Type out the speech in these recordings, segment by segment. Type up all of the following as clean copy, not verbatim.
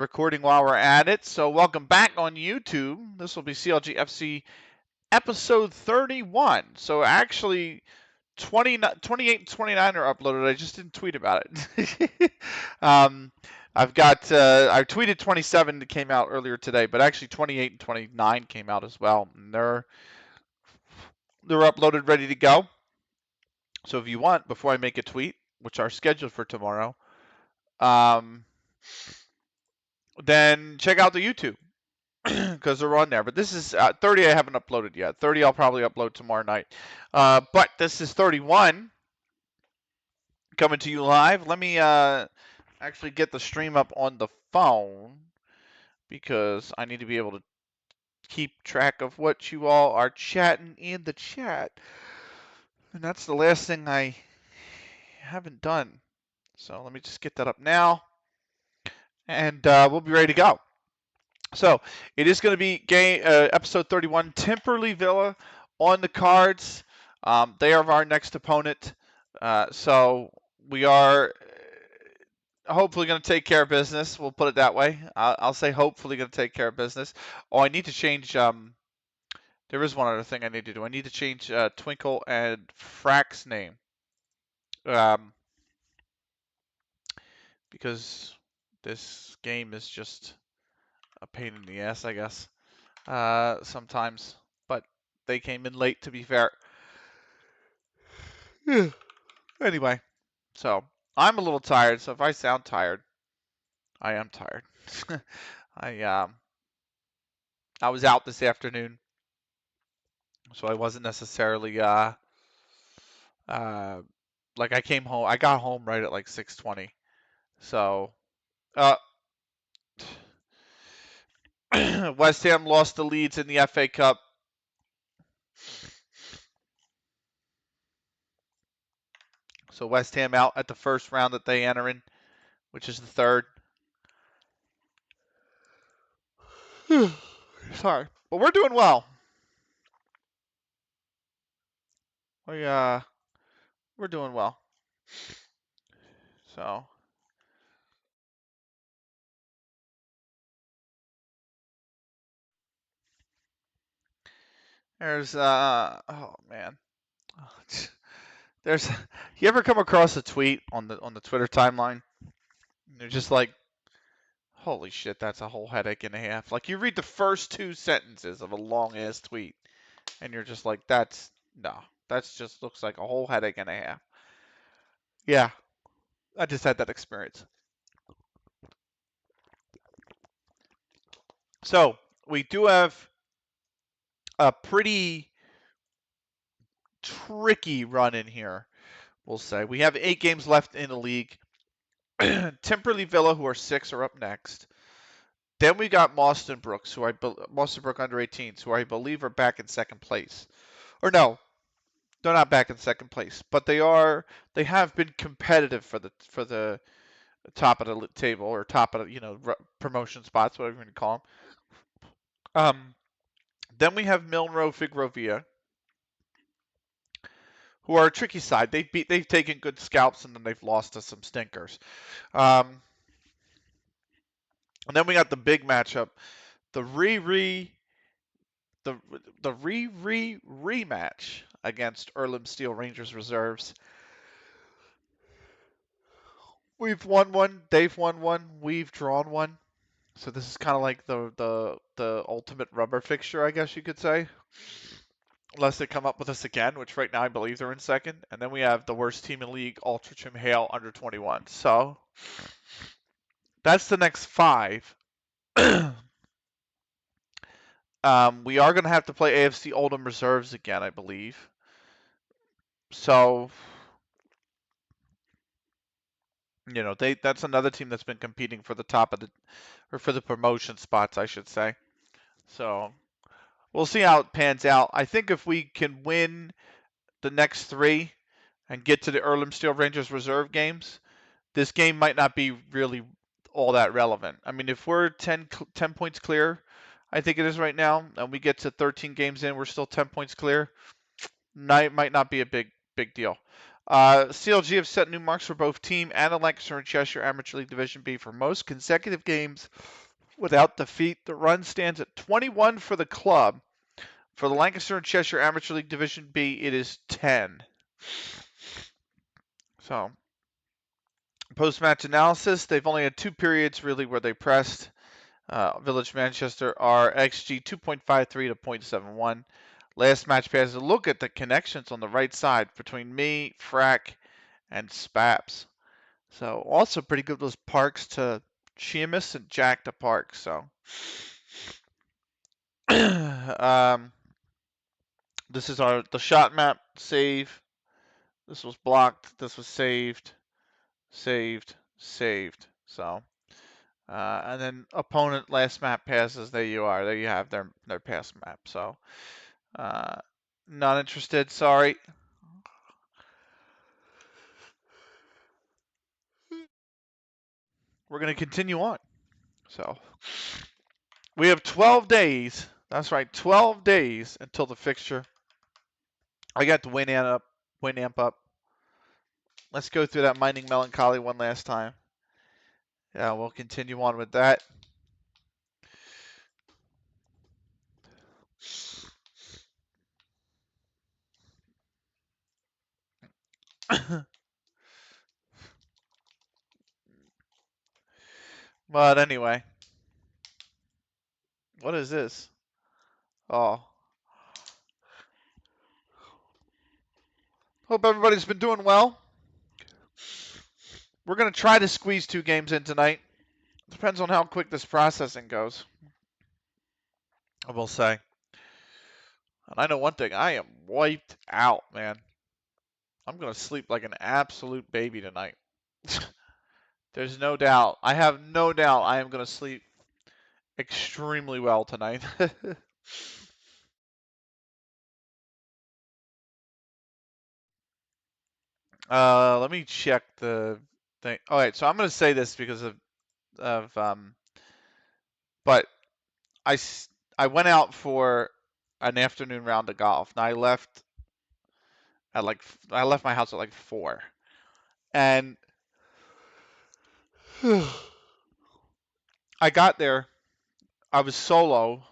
recording while we're at it. So welcome back on YouTube. This will be CLG FC episode 31. So actually 28 and 29 are uploaded. I just didn't tweet about it. I've got I tweeted 27 that came out earlier today, but actually 28 and 29 came out as well. And they're uploaded, ready to go. So if you want, before I make a tweet, which are scheduled for tomorrow, then check out the YouTube because they're on there. But this is 30 I haven't uploaded yet. 30 I'll probably upload tomorrow night. But this is 31 coming to you live. Let me actually get the stream up on the phone because I need to be able to keep track of what you all are chatting in the chat. And that's the last thing I haven't done. So let me just get that up now. And we'll be ready to go. So it is going to be episode 31, Temperley Villa on the cards. They are our next opponent. So we are hopefully going to take care of business. We'll put it that way. I'll say hopefully going to take care of business. Oh, I need to change. There is one other thing I need to do. I need to change Twinkle and Frack's name. Because this game is just a pain in the ass, I guess. Sometimes, but they came in late, to be fair. Anyway, so I'm a little tired, so if I sound tired, I am tired. I was out this afternoon, so I wasn't necessarily like I came home. I got home right at like 6:20. So West Ham lost the Leeds in the FA Cup. So West Ham out at the first round that they enter in, which is the third. Sorry, but we're doing well. We're doing well. So there's oh man. There's you ever come across a tweet on the Twitter timeline? And you're just like, holy shit, that's a whole headache and a half. Like you read the first two sentences of a long ass tweet, and you're just like, that's just looks like a whole headache and a half. Yeah, I just had that experience. So we do have a pretty tricky run in here. We'll say we have 8 games left in the league. Temperley Villa, who are 6, are up next. Then we got Mauston Brooks, Mauston Brook under 18s, who I believe are back in second place. Or no, they're not back in second place, but they have been competitive for the top of the table or top of the promotion spots, whatever you want to call them. Then we have Milnrow Figrovia, who are a tricky side. They've taken good scalps and then they've lost to some stinkers. And then we got the big matchup, the rematch against Steel Rangers reserves. We've won one, they've won one, we've drawn one. So this is kind of like the ultimate rubber fixture, I guess you could say. Unless they come up with us again, which right now I believe they're in second. And then we have the worst team in league, Altrincham Hale, under 21. So that's the next 5. We are going to have to play AFC Oldham reserves again, I believe. So, that's another team that's been competing for the top of for the promotion spots, I should say. So, we'll see how it pans out. I think if we can win the next 3 and get to the Steel Rangers reserve games, this game might not be really all that relevant. I mean, if we're 10 points clear, I think it is right now, and we get to 13 games in, we're still 10 points clear, might not be a big deal. CLG have set new marks for both team and the Lancaster and Cheshire Amateur League Division B for most consecutive games without defeat. The run stands at 21 for the club. For the Lancaster and Cheshire Amateur League Division B, it is 10. So, post-match analysis, they've only had 2 periods really where they pressed. Village Manchester are XG 2.53 to 0.71. Last match passes. Look at the connections on the right side between me, Frack, and Spaps. So also pretty good those Parks to Sheamus and Jack to Parks. So this is the shot map save. This was blocked. This was saved, saved, saved. So and then opponent last map passes. There you are. There you have their pass map. So not interested. Sorry. We're gonna continue on. So we have 12 days. That's right, 12 days until the fixture. I got the Winamp up. Let's go through that Mining Melancholy one last time. Yeah, we'll continue on with that. But anyway, what is this? Oh. Hope everybody's been doing well. We're going to try to squeeze 2 games in tonight. Depends on how quick this processing goes. I will say. And I know one thing, I am wiped out, man. I'm going to sleep like an absolute baby tonight. There's no doubt. I have no doubt I am going to sleep extremely well tonight. Let me check the thing. All right, so I'm going to say this because of but I went out for an afternoon round of golf. Now I left my house at like 4, and I got there. I was solo.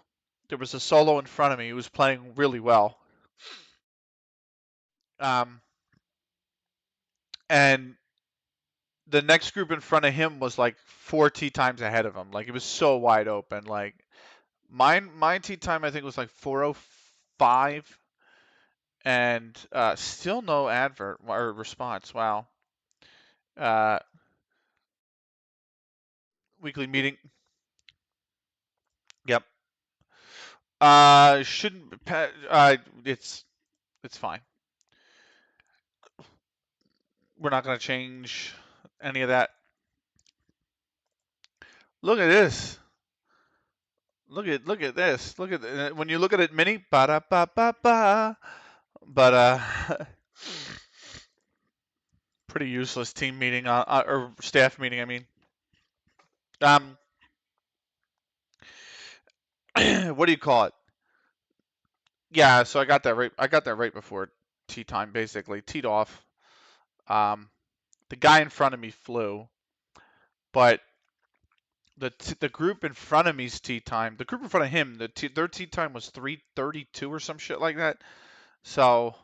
There was a solo in front of me who was playing really well. And the next group in front of him was like 4 tee times ahead of him. Like it was so wide open. Like my tee time I think was like 4:05, and still no advert or response. Wow. Weekly meeting. Yep. Shouldn't. It's fine. We're not gonna change any of that. Look at this. Look at this. Look at when you look at it mini. Ba da ba ba ba. But pretty useless team meeting or staff meeting. I mean. What do you call it? Yeah, so I got that right. I got that right before tee time, basically teed off. The guy in front of me flew, but the group in front of me's tee time, the group in front of him, their tee time was 3:32 or some shit like that. So,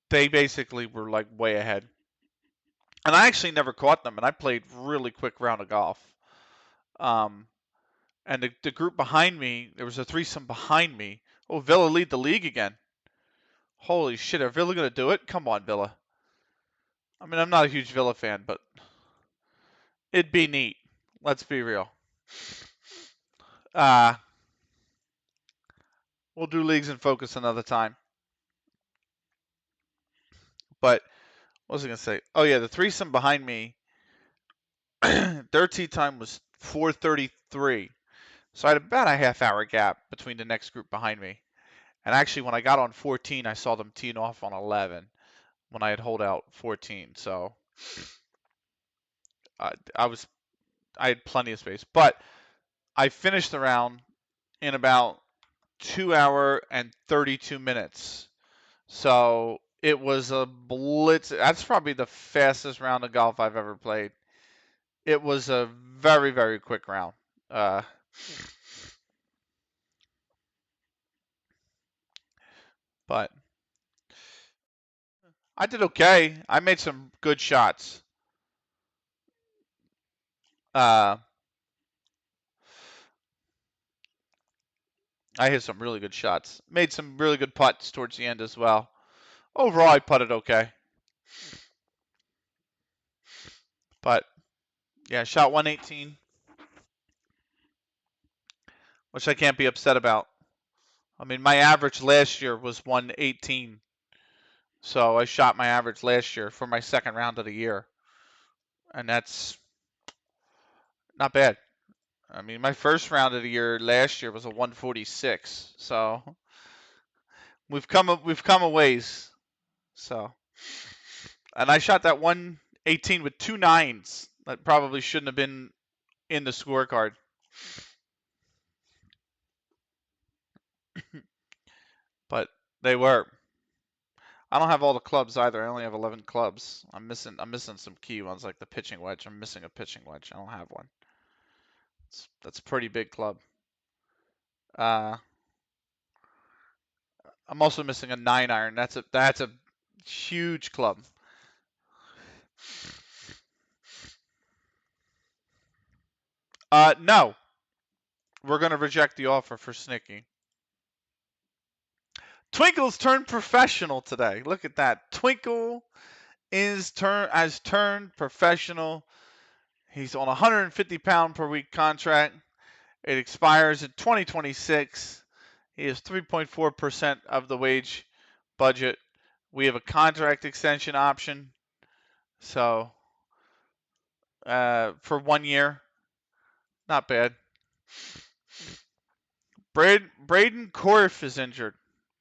they basically were like way ahead, and I actually never caught them, and I played really quick round of golf. And the group behind me, there was a threesome behind me. Oh, Villa lead the league again. Holy shit, are Villa gonna do it? Come on, Villa. I mean, I'm not a huge Villa fan, but it'd be neat. Let's be real. We'll do leagues and focus another time. But what was I gonna say? Oh yeah, the threesome behind me, their tee time was 4:33. So I had about a half-hour gap between the next group behind me. And actually, when I got on 14, I saw them teeing off on 11 when I had hold out 14. So I had plenty of space. But I finished the round in about 2 hour and 32 minutes. So it was a blitz. That's probably the fastest round of golf I've ever played. It was a very, very quick round. Uh, but I did okay. I made some good shots. Uh, I hit some really good shots. Made some really good putts towards the end as well. Overall, I putted okay. But yeah, shot 118, which I can't be upset about. I mean, my average last year was 118. So I shot my average last year for my second round of the year. And that's not bad. I mean, my first round of the year last year was a 146. So we've come a ways. So, and I shot that 118 with two nines. That probably shouldn't have been in the scorecard. But they were. I don't have all the clubs either. I only have 11 clubs. I'm missing some key ones like the pitching wedge. I'm missing a pitching wedge. I don't have one. That's a pretty big club. Uh, I'm also missing a 9-iron. That's a huge club. No, we're gonna reject the offer for Snicky. Twinkle's turned professional today. Look at that. Twinkle has turned professional. He's on a 150-pound per week contract. It expires in 2026. He is 3.4% of the wage budget. We have a contract extension option. So for 1 year, not bad. Braden Korf is injured,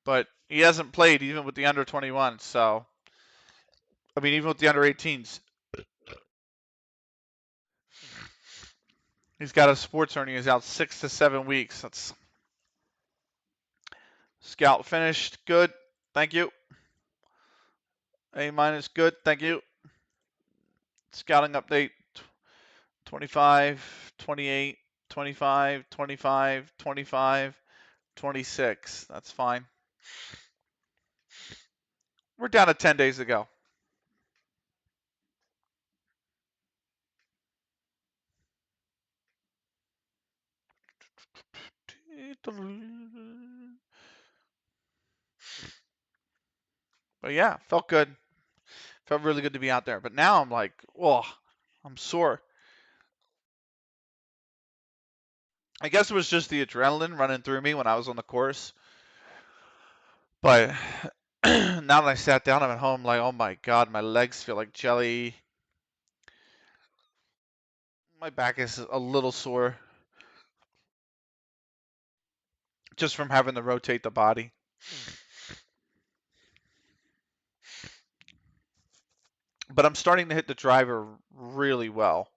but he hasn't played even with the under 21. So I mean, even with the under 18s, he's got a sports hernia. He's out 6 to 7 weeks. That's scout finished. Good. Thank you. A minus. Good. Thank you. Scouting update 25, 28, 25, 25, 25, 26. That's fine. We're down to 10 days to go. But yeah, felt good. Felt really good to be out there. But now I'm like, oh, I'm sore. I guess it was just the adrenaline running through me when I was on the course. But now that I sat down, I'm at home like, oh my God, my legs feel like jelly. My back is a little sore just from having to rotate the body. But I'm starting to hit the driver really well.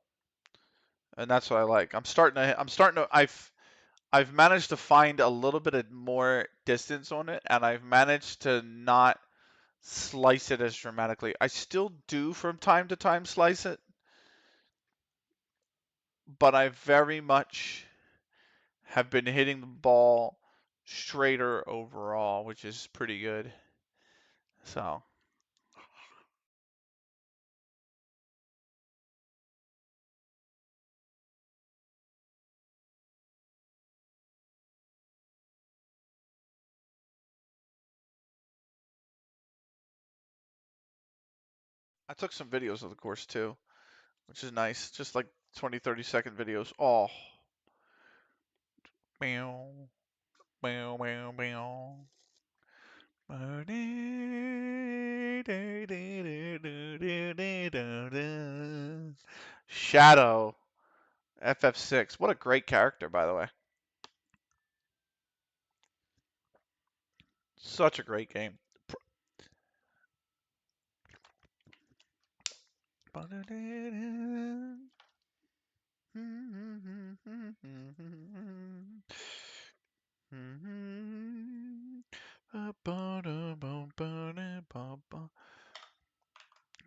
And that's what I like. I've managed to find a little bit of more distance on it, and I've managed to not slice it as dramatically. I still do from time to time slice it, but I very much have been hitting the ball straighter overall, which is pretty good. So I took some videos of the course too, which is nice. Just like 20, 30-second videos. Oh, meow, meow, meow, meow. Shadow FF6. What a great character, by the way. Such a great game.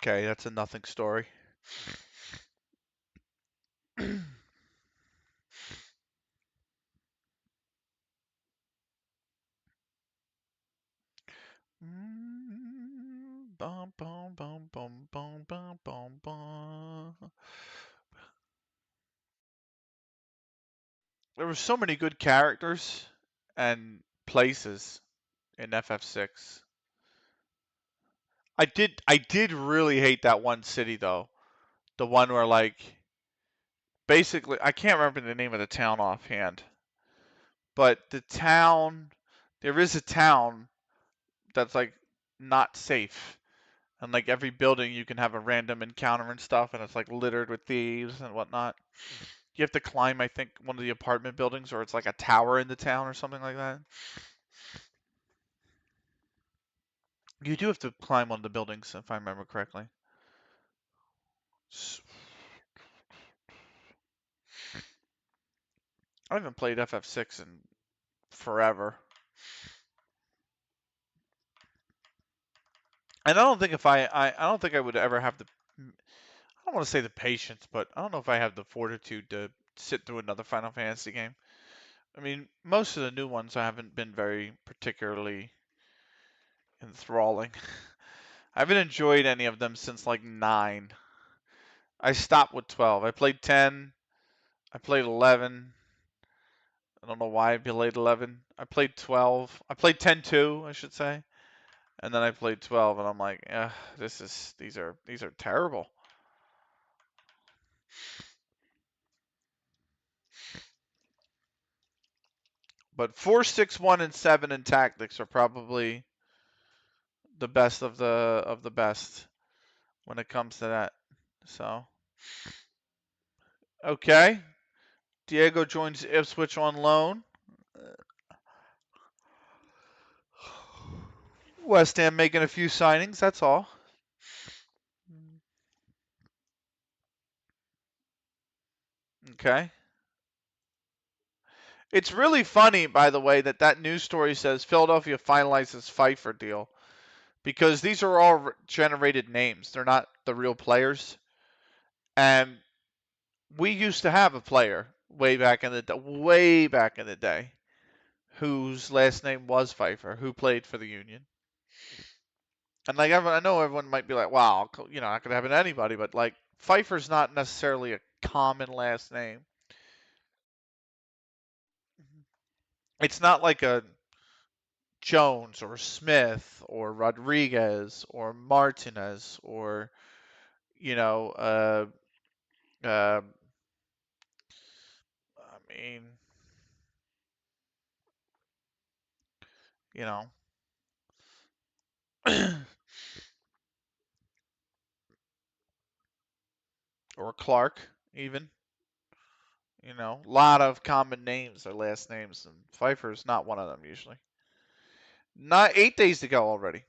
Okay, that's a nothing story. Bum, bum, bum, bum, bum, bum, bum, bum. There were so many good characters and places in FF6. I did really hate that one city though. The one where like basically I can't remember the name of the town offhand, but the town there is a town that's like not safe. And like every building you can have a random encounter and stuff and it's like littered with thieves and whatnot. You have to climb, I think, one of the apartment buildings or it's like a tower in the town or something like that. You do have to climb one of the buildings if I remember correctly. I haven't played FF6 in forever. And I don't think if I don't think I would ever have the I don't want to say the patience, but I don't know if I have the fortitude to sit through another Final Fantasy game. I mean, most of the new ones I haven't been very particularly enthralling. I haven't enjoyed any of them since like 9. I stopped with 12. I played 10. I played 11. I don't know why I played 11. I played 12. I played 10 too, I should say. And then I played 12 and I'm like, these are terrible. But 4, 6, 1 and 7 in tactics are probably the best of the best when it comes to that. So, okay. Diego joins Ipswich on loan. West Ham making a few signings, that's all. Okay. It's really funny, by the way, that news story says Philadelphia finalizes Pfeiffer deal because these are all generated names. They're not the real players. And we used to have a player way back in the day, whose last name was Pfeiffer, who played for the Union. And like I know everyone might be like, "Wow, not gonna happen to anybody," but like Pfeiffer's not necessarily a common last name. It's not like a Jones or Smith or Rodriguez or Martinez or you know, I mean, you know, or Clark even. A lot of common names are last names, and Pfeiffer's not one of them usually. Not 8 days to go already.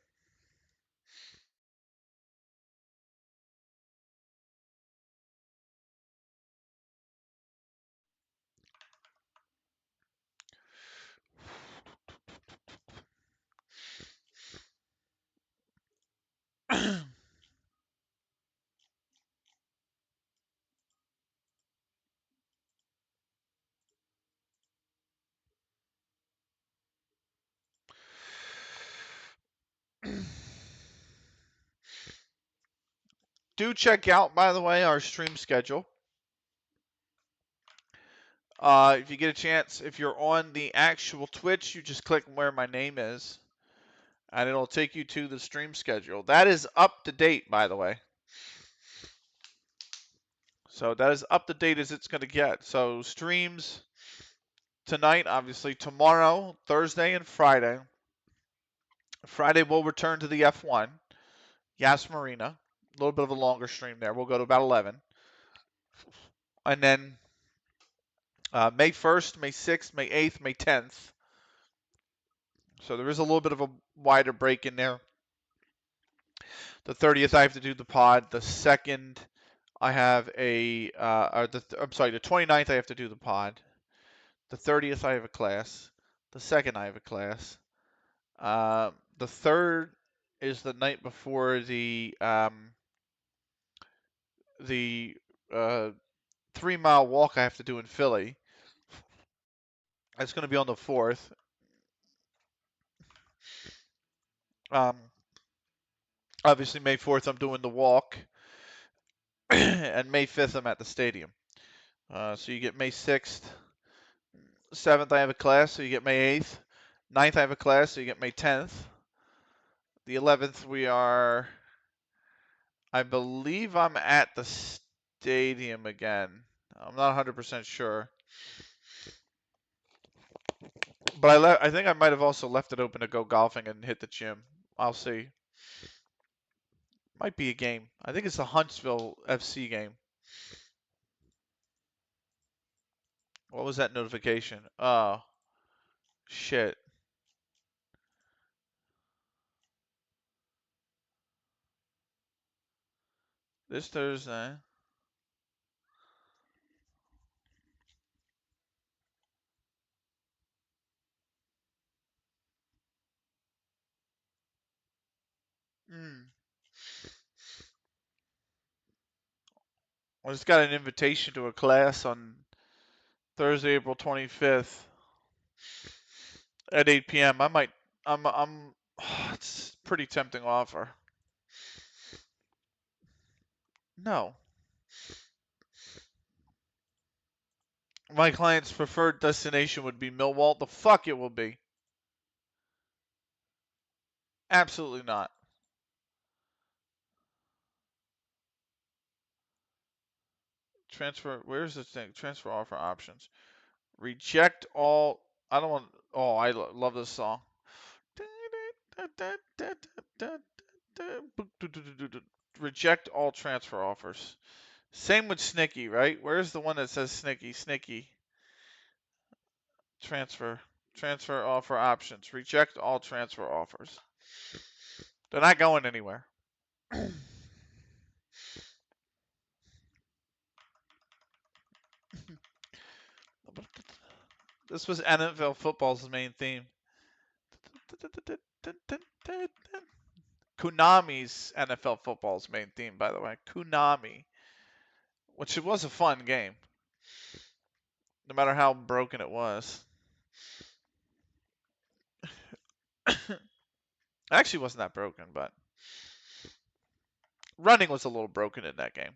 Do check out, by the way, our stream schedule. If you get a chance, if you're on the actual Twitch, you just click where my name is, and it'll take you to the stream schedule. That is up to date, by the way. So that is up to date as it's going to get. So streams tonight, obviously tomorrow, Thursday, and Friday. Friday we'll return to the F1, Yas Marina. A little bit of a longer stream there. We'll go to about 11. And then May 1st, May 6th, May 8th, May 10th. So there is a little bit of a wider break in there. The 30th, I have to do the pod. The 2nd, I have I'm sorry, the 29th, I have to do the pod. The 30th, I have a class. The 2nd, I have a class. The 3rd is the night before the the uh, 3 mile walk I have to do in Philly. It's going to be on the 4th. Um, Obviously, May 4th, I'm doing the walk, and May 5th, I'm at the stadium. So you get May 6th. 7th, I have a class, so you get May 8th. 9th, I have a class, so you get May 10th. The 11th, I believe I'm at the stadium again. I'm not 100% sure. But I think I might have also left it open to go golfing and hit the gym. I'll see. Might be a game. I think it's the Huntsville FC game. What was that notification? Oh, shit. This Thursday. Hmm. I just got an invitation to a class on Thursday, April 25th at 8 p.m. I might, it's a pretty tempting offer. No. My client's preferred destination would be Millwall. The fuck it will be. Absolutely not. Transfer, where's the thing? Transfer offer options. Reject all, I don't want, oh, I love this song. Reject all transfer offers. Same with Snicky, right? Where's the one that says Snicky? Snicky. Transfer. Transfer offer options. Reject all transfer offers. They're not going anywhere. This was NFL football's main theme. Konami's NFL football's main theme, by the way. Konami. Which it was a fun game. No matter how broken it was. It actually wasn't that broken, but running was a little broken in that game.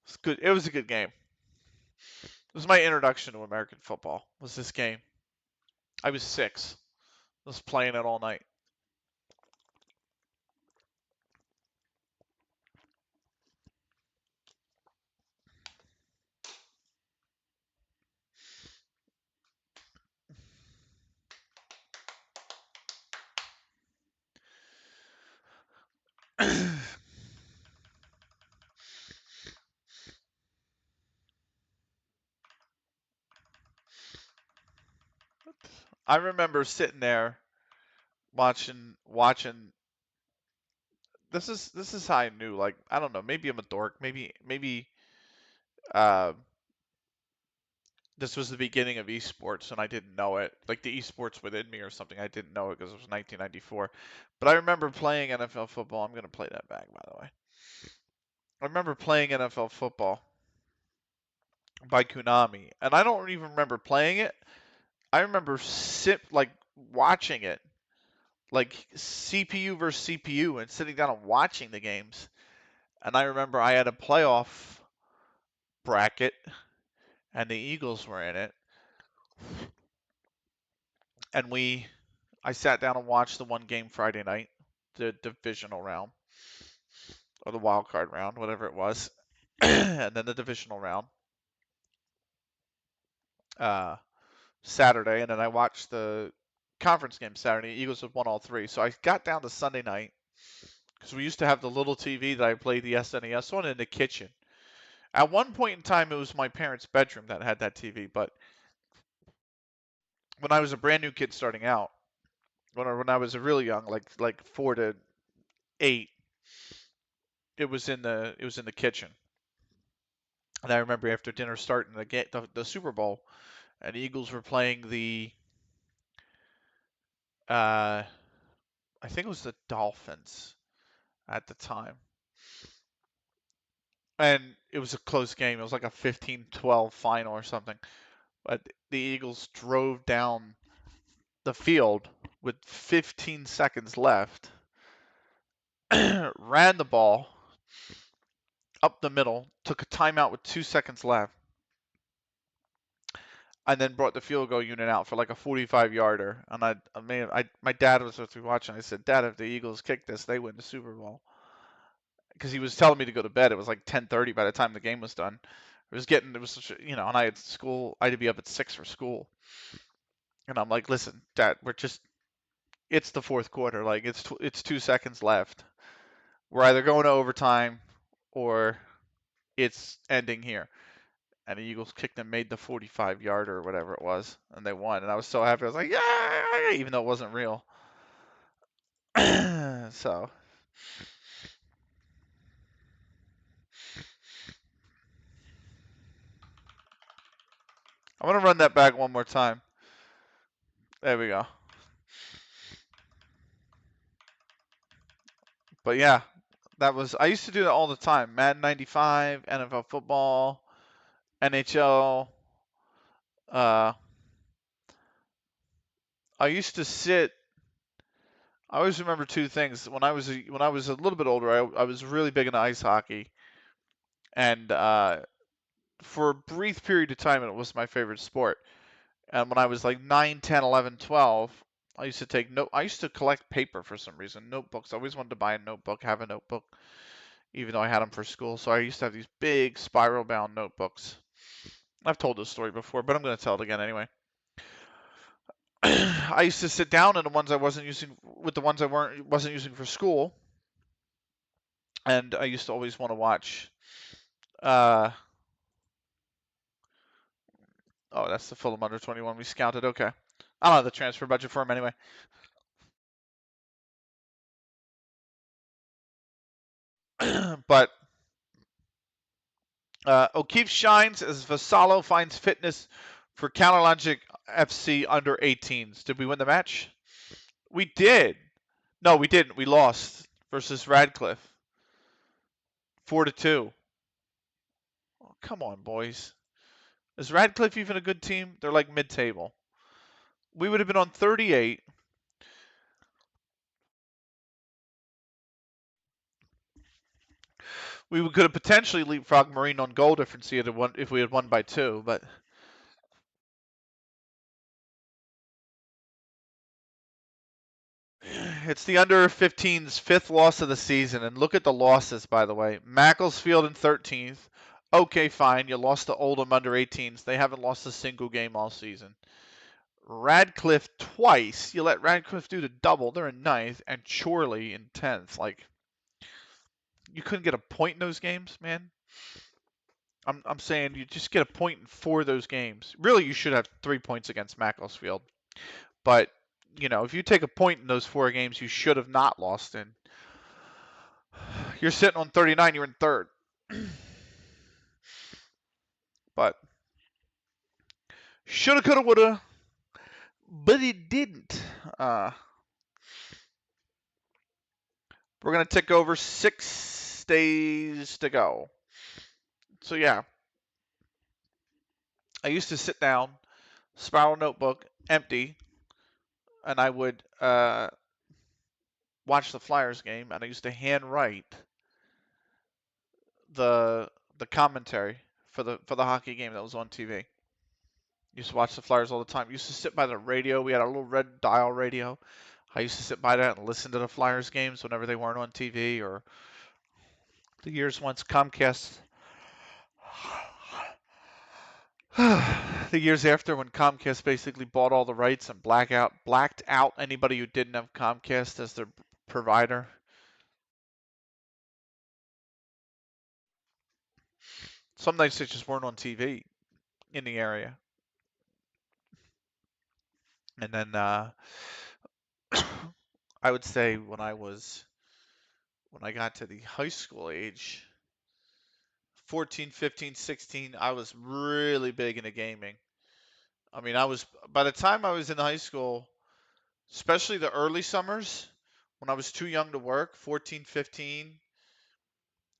It's good. It was a good game. It was my introduction to American football. Was this game? I was 6. I was playing it all night. I remember sitting there watching. This is how I knew. Like, I don't know. Maybe I'm a dork. Maybe uh, this was the beginning of esports and I didn't know it. Like the esports within me or something. I didn't know it because it was 1994. But I remember playing NFL football. I'm gonna play that back, by the way. I remember playing NFL football by Konami, and I don't even remember playing it. I remember watching it, like CPU versus CPU, and sitting down and watching the games. And I remember I had a playoff bracket, and the Eagles were in it, and I sat down and watched the one game Friday night, the divisional round or the wild card round, whatever it was, and then the divisional round uh, Saturday, and then I watched the conference game Saturday. Eagles have won all 3, so I got down to Sunday night because we used to have the little TV that I played the SNES on in the kitchen. At one point in time, it was my parents' bedroom that had that TV, but when I was a brand new kid starting out, when I was really young, like 4 to 8, it was in the kitchen. And I remember after dinner starting the Super Bowl, and the Eagles were playing the I think it was the Dolphins at the time. And it was a close game. It was like a 15-12 final or something. But the Eagles drove down the field with 15 seconds left, ran the ball up the middle, took a timeout with 2 seconds left, and then brought the field goal unit out for like a 45-yarder. And my dad was with me watching. I said, "Dad, if the Eagles kick this, they win the Super Bowl." Because he was telling me to go to bed. It was like 10:30 by the time the game was done. It was such a, and I had school. I had to be up at 6 for school. And I'm like, "Listen, Dad, it's the fourth quarter. Like it's 2 seconds left. We're either going to overtime or it's ending here." And the Eagles kicked and made the 45-yarder or whatever it was, and they won. And I was so happy. I was like, "Yeah!" Even though it wasn't real. So I'm gonna run that back one more time. There we go. But yeah, I used to do that all the time. Madden 95, NFL football, NHL. Uh, I used to sit. I always remember two things. When I was a little bit older, I was really big into ice hockey, and for a brief period of time, it was my favorite sport. And when I was like 9, 10, 11, 12, I used to I used to collect paper for some reason, notebooks. I always wanted to buy a notebook, have a notebook, even though I had them for school. So I used to have these big spiral-bound notebooks. I've told this story before, but I'm going to tell it again anyway. I used to sit down in the ones I wasn't using with the ones I wasn't using for school, and I used to always want to watch. Uh, oh, that's the Fulham under 21 we scouted. Okay, I don't have the transfer budget for him anyway. But O'Keefe shines as Vassallo finds fitness for CLG FC under 18s. Did we win the match? We did. No, we didn't. We lost versus Radcliffe, 4-2. Oh, come on, boys. Is Radcliffe even a good team? They're like mid-table. We would have been on 38. We could have potentially leapfrogged Marine on goal difference if we had won by 2, but it's the under 15's fifth loss of the season. And look at the losses, by the way. Macclesfield in 13th. Okay, fine. You lost to Oldham under 18s. They haven't lost a single game all season. Radcliffe twice. You let Radcliffe do the double. They're in 9th. And Chorley in 10th. Like, you couldn't get a point in those games, man. I'm saying you just get a point in 4 of those games. Really, you should have 3 points against Macclesfield. But, if you take a point in those 4 games you should have not lost in, you're sitting on 39, you're in 3rd. But shoulda, coulda, woulda, but it didn't. We're going to tick over 6 days to go. So, yeah, I used to sit down, spiral notebook, empty, and I would watch the Flyers game, and I used to handwrite the commentary for the hockey game that was on TV. Used to watch the Flyers all the time. Used to sit by the radio. We had a little red dial radio. I used to sit by that and listen to the Flyers games whenever they weren't on TV, or the years once Comcast. The years after, when Comcast basically bought all the rights and blacked out anybody who didn't have Comcast as their provider. Some nights they just weren't on TV in the area. And then I would say when I got to the high school age, 14, 15, 16, I was really big into gaming. I mean, by the time I was in high school, especially the early summers when I was too young to work, 14, 15,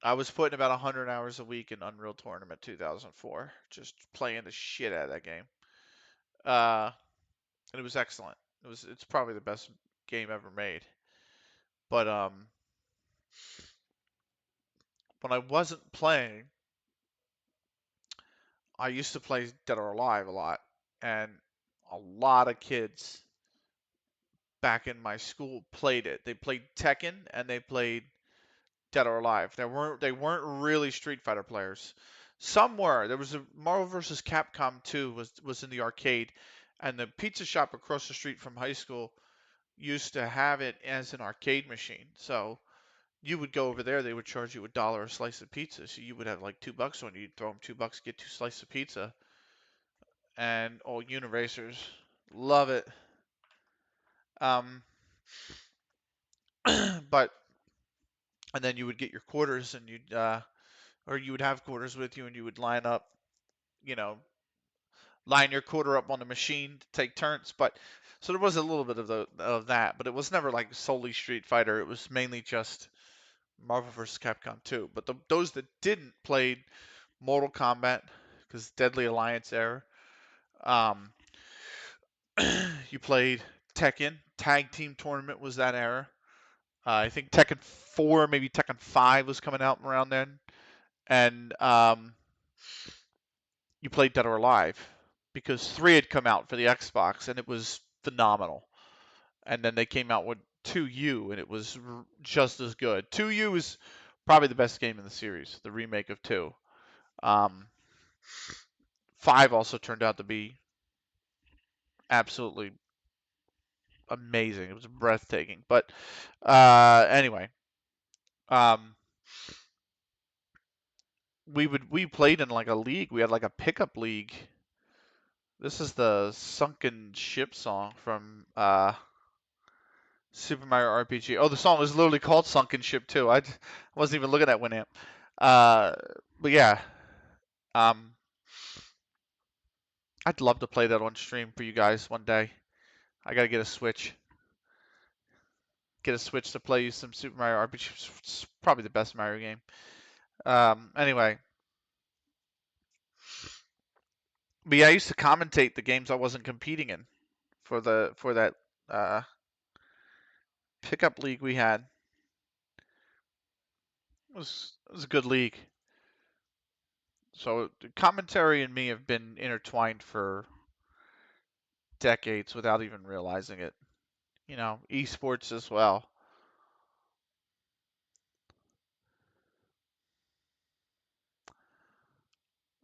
I was putting about 100 hours a week in Unreal Tournament 2004, just playing the shit out of that game. Uh, and it was excellent. It's probably the best game ever made. But when I wasn't playing, I used to play Dead or Alive a lot, and a lot of kids back in my school played it. They played Tekken and they played Dead or Alive. They weren't really Street Fighter players. Some were. There was a Marvel vs. Capcom 2 was in the arcade, and the pizza shop across the street from high school used to have it as an arcade machine. So you would go over there, they would charge you $1 a slice of pizza. So you would have like $2 on you. You'd throw them $2, get two slices of pizza, and all Uniracers love it. Um, but and then you would get your quarters, and or you would have quarters with you, and you would line up, you know, line your quarter up on the machine to take turns. But so there was a little bit of that, but it was never like solely Street Fighter. It was mainly just Marvel vs. Capcom 2. But those that didn't played Mortal Kombat because Deadly Alliance era. Um, you played Tekken. Tag Team Tournament was that era. I think Tekken 4, maybe Tekken 5 was coming out around then. And you played Dead or Alive because 3 had come out for the Xbox and it was phenomenal. And then they came out with 2U and it was just as good. 2U is probably the best game in the series, the remake of 2. Um, 5 also turned out to be absolutely amazing. It was breathtaking. But anyway, um, we played in like a league. We had like a pickup league. This is the Sunken Ship song from Super Mario RPG. Oh, the song is literally called Sunken Ship too. I wasn't even looking at Winamp. Uh, but yeah, um, I'd love to play that on stream for you guys one day. I gotta get a Switch. Get a Switch to play some Super Mario RPG. It's probably the best Mario game. Anyway, but yeah, I used to commentate the games I wasn't competing in for that uh, pickup league we had. It was a good league. So the commentary and me have been intertwined for decades without even realizing it. You know, esports as well.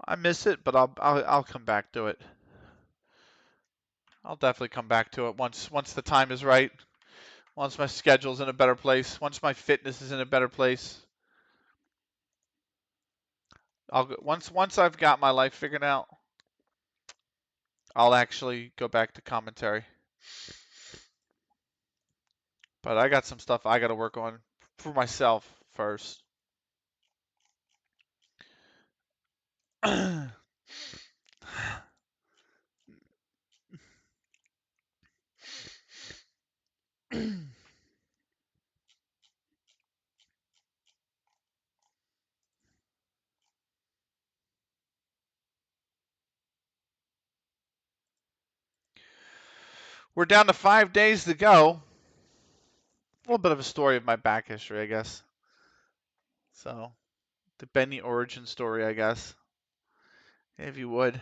I miss it, but I'll come back to it. I'll definitely come back to it once the time is right. Once my schedule's in a better place. Once my fitness is in a better place. Once I've got my life figured out, I'll actually go back to commentary. But I got some stuff I got to work on for myself first. We're down to 5 days to go. A little bit of a story of my back history, I guess. So, the Benny origin story, I guess, if you would.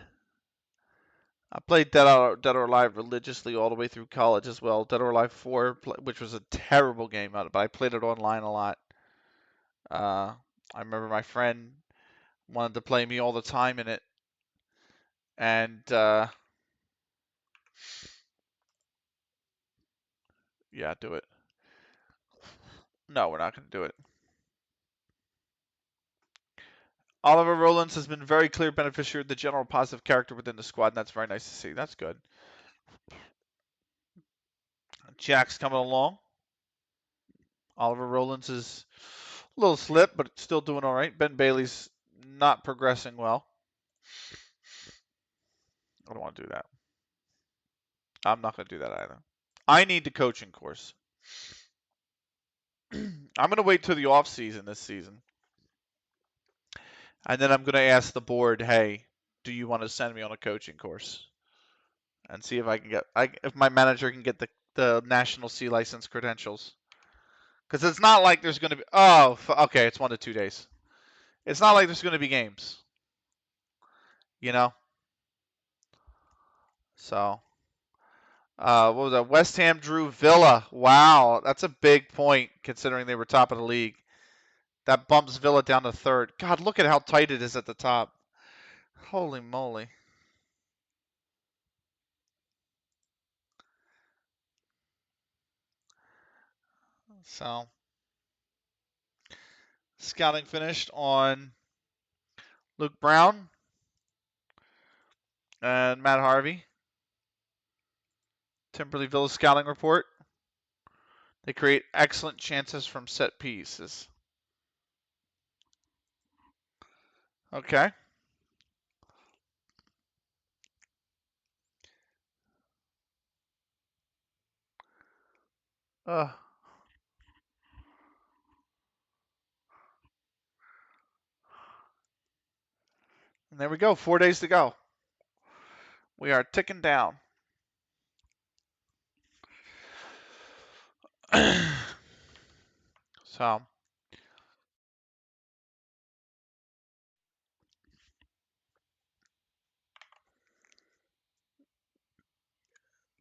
I played Dead or Alive religiously all the way through college as well. Dead or Alive 4, which was a terrible game, but I played it online a lot. I remember my friend wanted to play me all the time in it, and yeah, do it. No, we're not going to do it. Oliver Rowlands has been very clear beneficiary of the general positive character within the squad, and that's very nice to see. That's good. Jack's coming along. Oliver Rowlands is a little slip, but still doing all right. Ben Bailey's not progressing well. I don't want to do that. I'm not going to do that either. I need the coaching course. I'm going to wait till the off season this season. And then I'm going to ask the board, hey, do you want to send me on a coaching course? And see if I can get, if my manager can get the national C license credentials. Because it's not like there's going to be, oh, okay, it's 1 to 2 days. It's not like there's going to be games. You know? So, what was that? West Ham drew Villa. Wow, that's a big point considering they were top of the league. That bumps Villa down to third. God, look at how tight it is at the top. Holy moly. So, scouting finished on Luke Brown and Matt Harvey. Timberley Villa scouting report. They create excellent chances from set pieces. Okay. And there we go. 4 days to go. We are ticking down. So,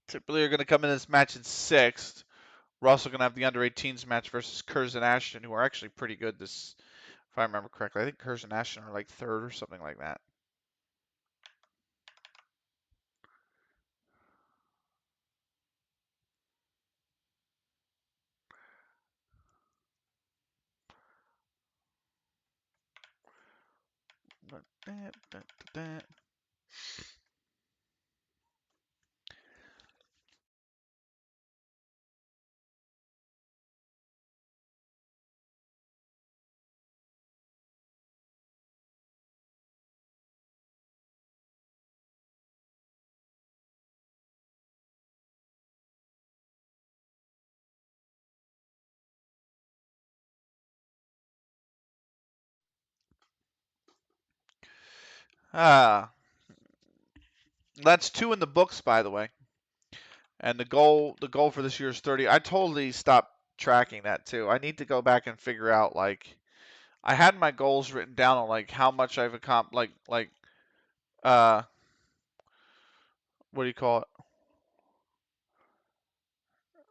typically are going to come in this match in 6th. We're also going to have the under 18s match versus Kurz and Ashton, who are actually pretty good this, if I remember correctly. I think Kurz and Ashton are like 3rd or something like that. That's 2 in the books, by the way. And the goal for this year is 30. I totally stopped tracking that too. I need to go back and figure out like I had my goals written down on like how much I've accomplished, uh what do you call it?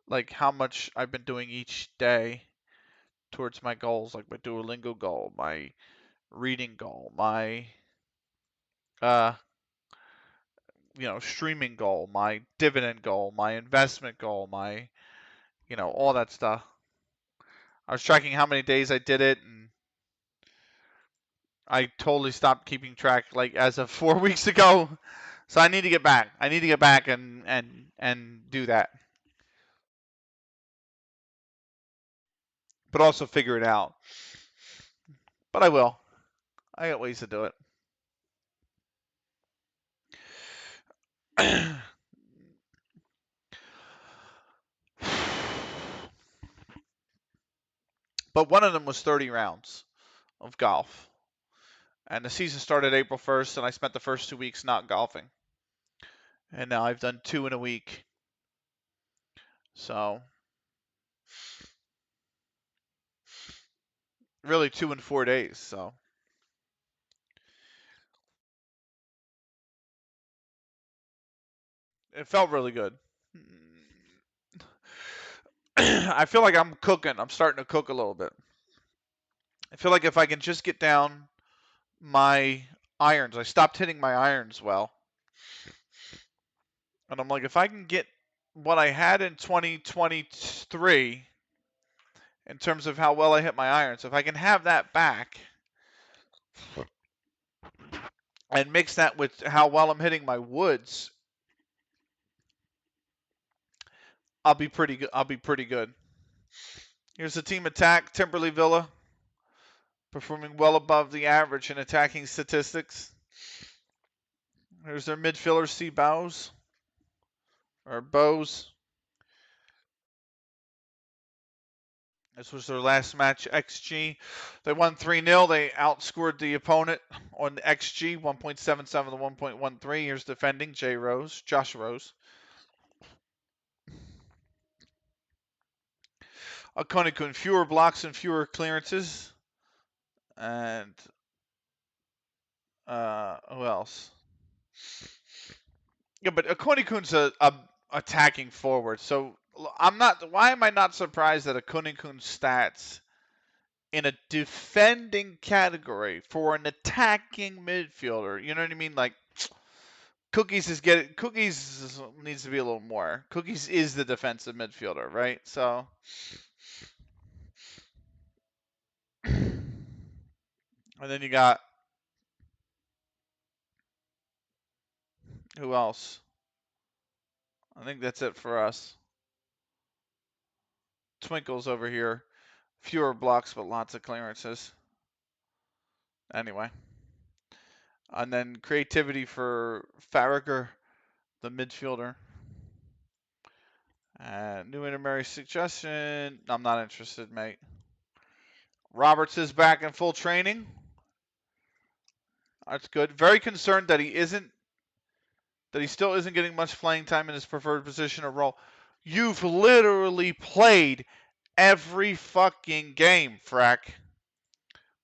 Like how much I've been doing each day towards my goals, like my Duolingo goal, my reading goal, my uh streaming goal, my dividend goal, my investment goal, my all that stuff. I was tracking how many days I did it, and I totally stopped keeping track like as of 4 weeks ago. So I need to get back. I need to get back and do that. But also figure it out. But I will. I got ways to do it. But one of them was 30 rounds of golf. And the season started April 1st, and I spent the first 2 weeks not golfing. And now I've done 2 in a week. So, really 2 in 4 days. So, it felt really good. I feel like I'm cooking. I'm starting to cook a little bit. I feel like if I can just get down my irons, I stopped hitting my irons well. And I'm like, if I can get what I had in 2023 in terms of how well I hit my irons, if I can have that back and mix that with how well I'm hitting my woods, I'll be pretty good. I'll be pretty good. Here's the team attack. Timberley Villa performing well above the average in attacking statistics. There's their midfielder, C. Bowes. or Bose. This was their last match, XG. They won 3-0. They outscored the opponent on the XG, 1.77 to 1.13. Here's defending Josh Rose. Okonikun, fewer blocks and fewer clearances. And who else? Yeah, but Akunikun's a attacking forward, so I'm not. Why am I not surprised that Akunikun's stats in a defending category for an attacking midfielder? You know what I mean? Like Cookies needs to be a little more. Cookies is the defensive midfielder, right? So, and then you got who else? I think that's it for us. Twinkle's over here. Fewer blocks, but lots of clearances. Anyway. And then creativity for Farragher, the midfielder. New intermarriage suggestion. I'm not interested, mate. Roberts is back in full training. That's good. Very concerned that he still isn't getting much playing time in his preferred position or role. You've literally played every fucking game, Frack.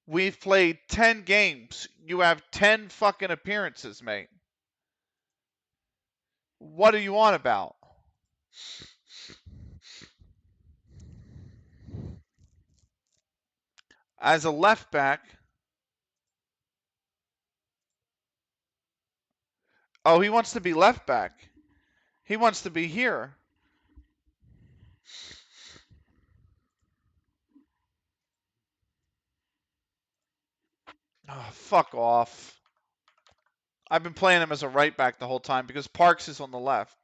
We've played 10 games. You have 10 fucking appearances, mate. What are you on about? As a left back. Oh, he wants to be left back. He wants to be here. Oh, fuck off. I've been playing him as a right back the whole time because Parks is on the left.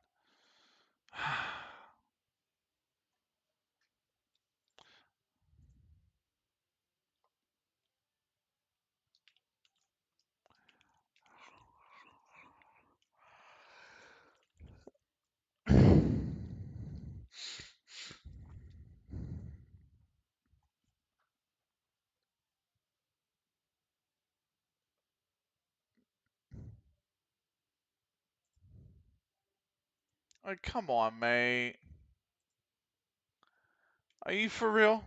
Like, come on, mate. Are you for real?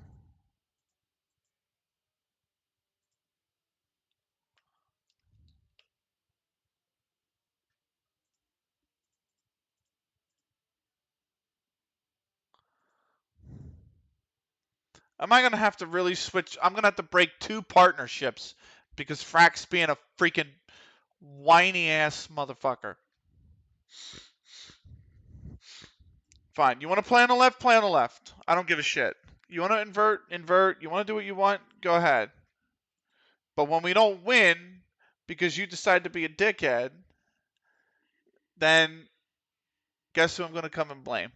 Am I going to have to really switch? I'm going to have to break 2 partnerships because Frack's being a freaking whiny ass motherfucker. Fine. You want to play on the left? Play on the left. I don't give a shit. You want to invert? Invert. You want to do what you want? Go ahead. But when we don't win because you decide to be a dickhead, then guess who I'm going to come and blame?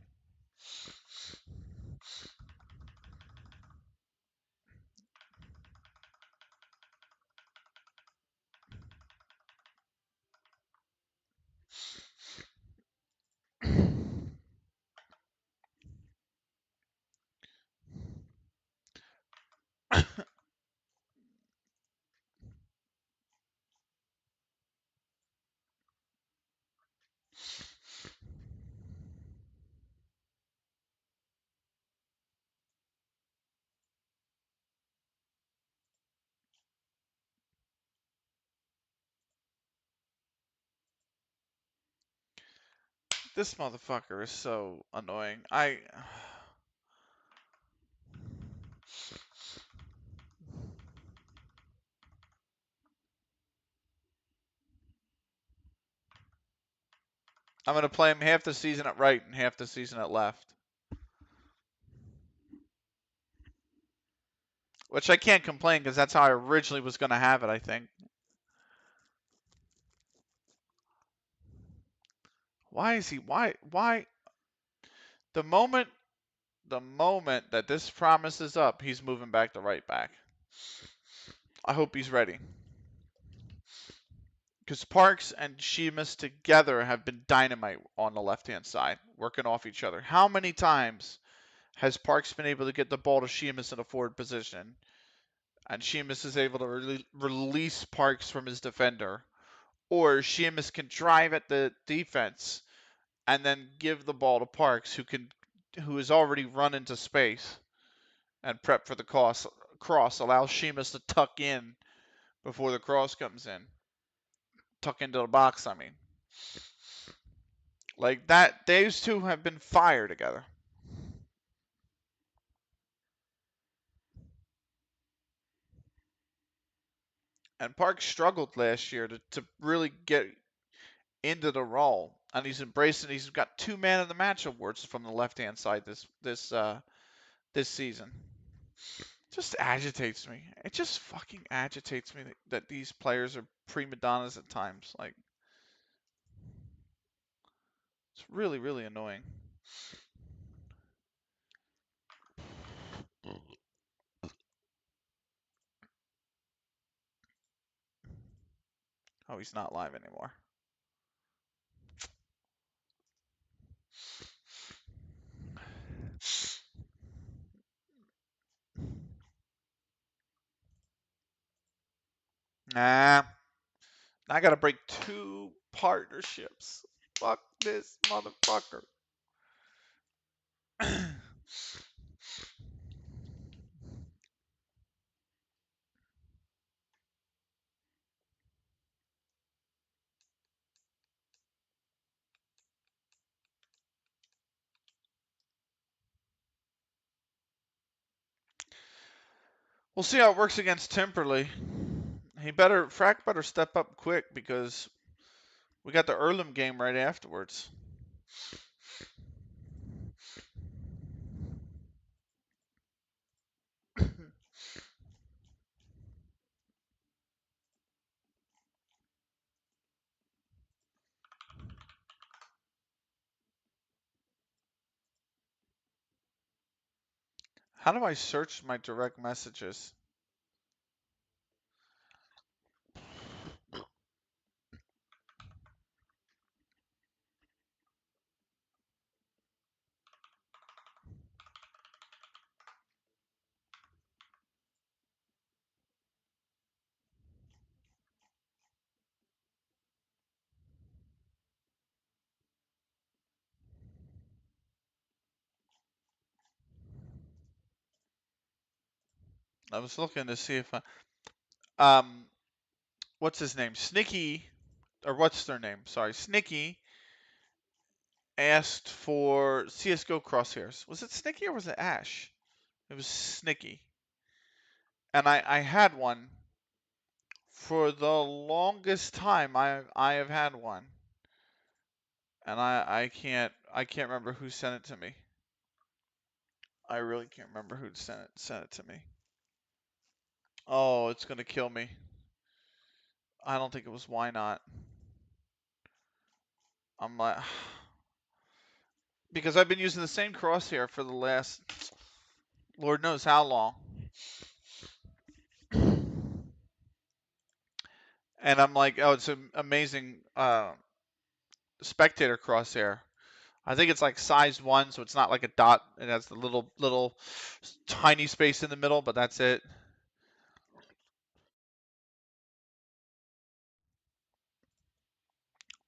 This motherfucker is so annoying. I'm going to play him half the season at right and half the season at left. Which I can't complain because that's how I originally was going to have it, I think. Why is he why the moment that this promise is up, he's moving back to right back. I hope he's ready. Because Parks and Sheamus together have been dynamite on the left-hand side, working off each other. How many times has Parks been able to get the ball to Sheamus in a forward position, and Sheamus is able to release Parks from his defender, or Sheamus can drive at the defense and then give the ball to Parks, who is already run into space and prep for the cross, allows Sheamus to tuck in before the cross comes in. Tuck into the box, I mean. Like that, those two have been fire together. And Parks struggled last year to really get into the role, and he's embracing. He's got 2 man of the match awards from the left hand side this season. Just agitates me. It just fucking agitates me that these players are prima donnas at times. Like, it's really, really annoying. Oh, he's not live anymore. Nah. I gotta break 2 partnerships. Fuck this motherfucker. We'll see how it works against Timperley. Frack better step up quick because we got the Earlham game right afterwards. How do I search my direct messages? I was looking to see if what's his name? Snicky, or what's their name? Sorry, Snicky asked for CS:GO crosshairs. Was it Snicky or was it Ash? It was Snicky. And I had one for the longest time. I have had one. And I can't remember who sent it to me. I really can't remember who sent it to me. Oh, it's gonna kill me. I don't think it was Why Not. I'm like, because I've been using the same crosshair for the last Lord knows how long. And I'm like, oh, it's an amazing spectator crosshair. I think it's like size 1, so it's not like a dot. It has the little tiny space in the middle, but that's it.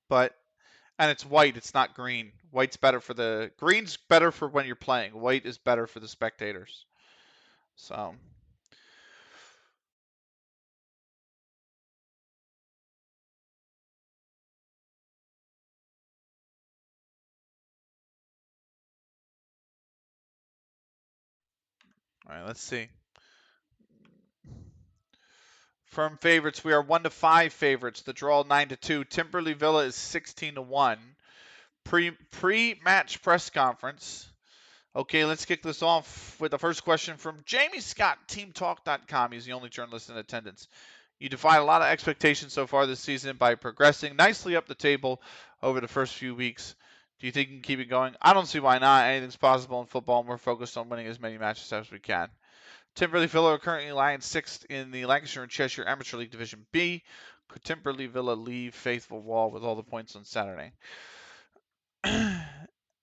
But and it's white. It's not green. Green's better for when you're playing. White is better for the spectators. So, all right, let's see. Firm favorites. We are 1-5 favorites. The draw 9-2. Timberley Villa is 16-1. Pre-match press conference. Okay, let's kick this off with the first question from Jamie Scott, TeamTalk.com. He's the only journalist in attendance. You defied a lot of expectations so far this season by progressing nicely up the table over the first few weeks. Do you think you can keep it going? I don't see why not. Anything's possible in football, and we're focused on winning as many matches as we can. Timberley Villa are currently lying 6th in the Lancashire and Cheshire Amateur League Division B. Could Timberley Villa leave faithful Wall with all the points on Saturday?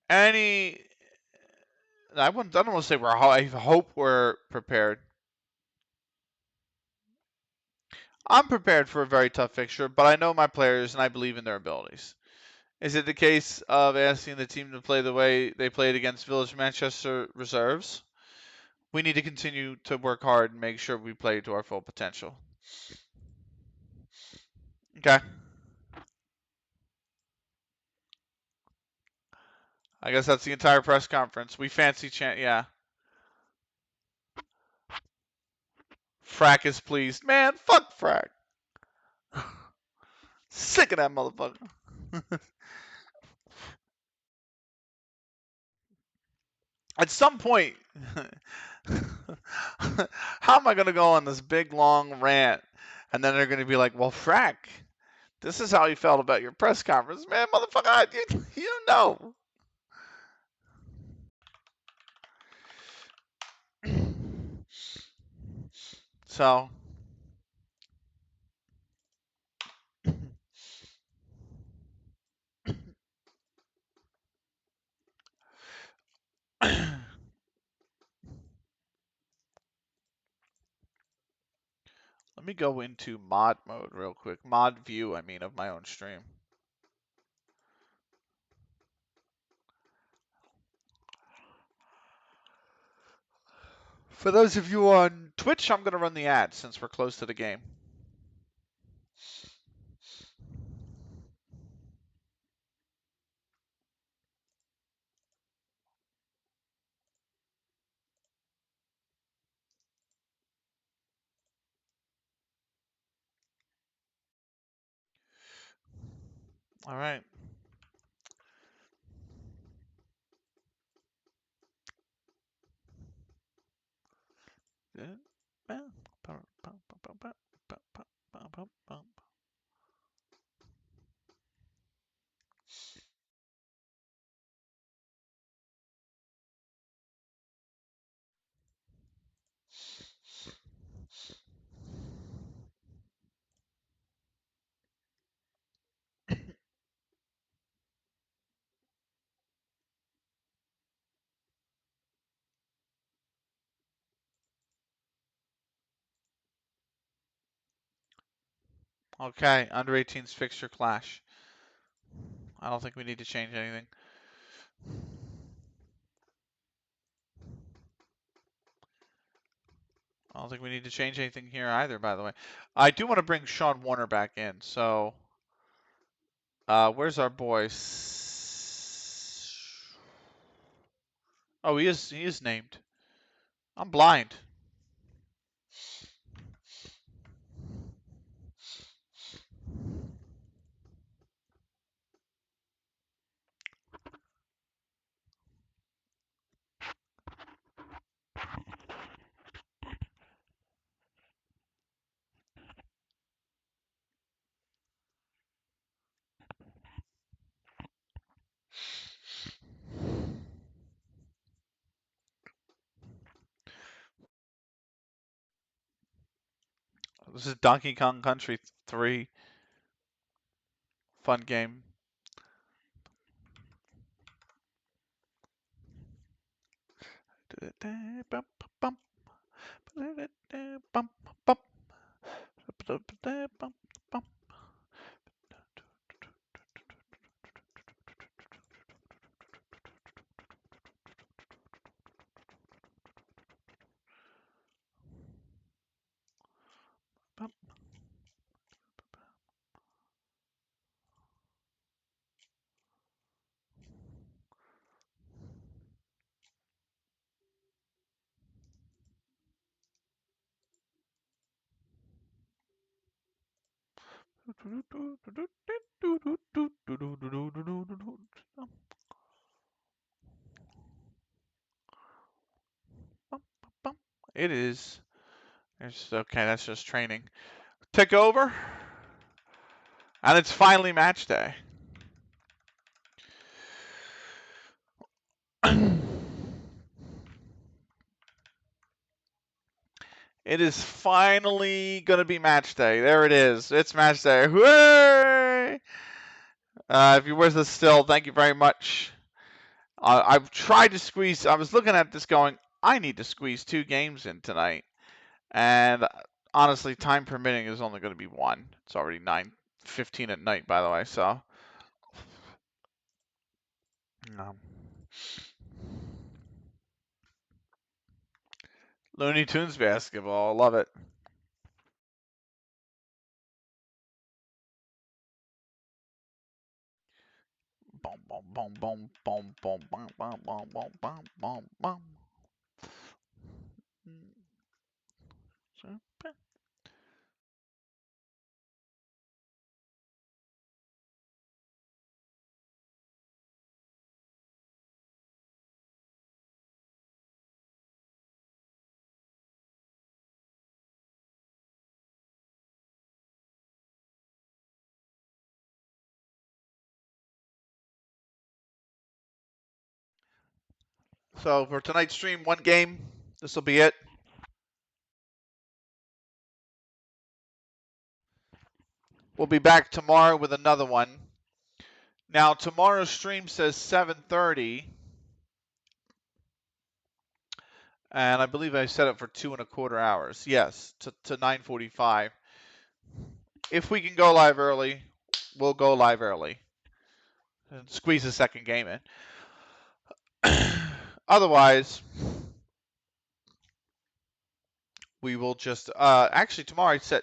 Any, I don't want to say I hope we're prepared. I'm prepared for a very tough fixture, but I know my players and I believe in their abilities. Is it the case of asking the team to play the way they played against Village Manchester reserves? We need to continue to work hard and make sure we play to our full potential. Okay. I guess that's the entire press conference. We fancy chant, yeah. Frack is pleased. Man, fuck Frack. Sick of that motherfucker. At some point, how am I going to go on this big long rant? And then they're going to be like, well, Frack, this is how you felt about your press conference. Man, motherfucker, you know. So, let me go into mod mode real quick. Mod view, I mean, of my own stream. For those of you on Twitch, I'm going to run the ad since we're close to the game. All right. Okay, under 18s fixture clash. I don't think we need to change anything. I don't think we need to change anything here either, by the way. I do want to bring Sean Warner back in, so where's our boy? Oh, he is named. I'm blind. This is Donkey Kong Country 3. Fun game. It is. Okay, that's just training. Tick over. And it's finally match day. It is finally going to be match day. There it is. It's match day. Hooray! If you're with us still, thank you very much. I've tried to squeeze. I was looking at this going, I need to squeeze 2 games in tonight. And honestly, time permitting is only going to be 1. It's already 9:15 at night, by the way, so. Looney Tunes basketball. Love it. Boom, boom, boom, boom, boom, boom, boom, boom, boom, boom, boom, boom, boom. So for tonight's stream, 1 game. This will be it. We'll be back tomorrow with another one. Now tomorrow's stream says 7:30, and I believe I set it for 2.25 hours. Yes, to 9:45. If we can go live early, we'll go live early and squeeze a second game in. Otherwise, we will just actually tomorrow I set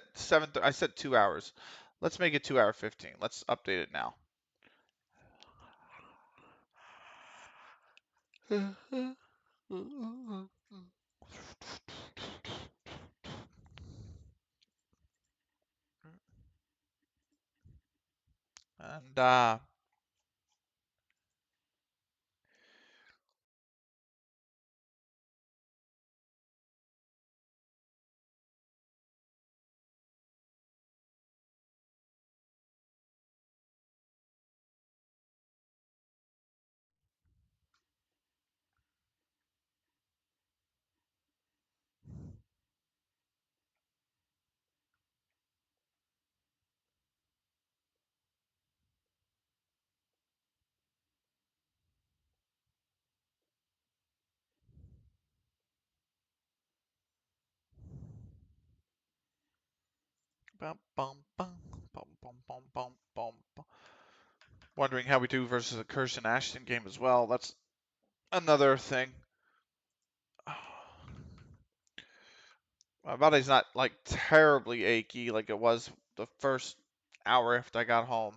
2 hours. Let's make it 2 hour 15. Let's update it now. And bum, bum, bum, bum, bum, bum, bum, bum, bum. Wondering how we do versus a Kirsten Ashton game as well. That's another thing. My body's not like terribly achy like it was the first hour after I got home.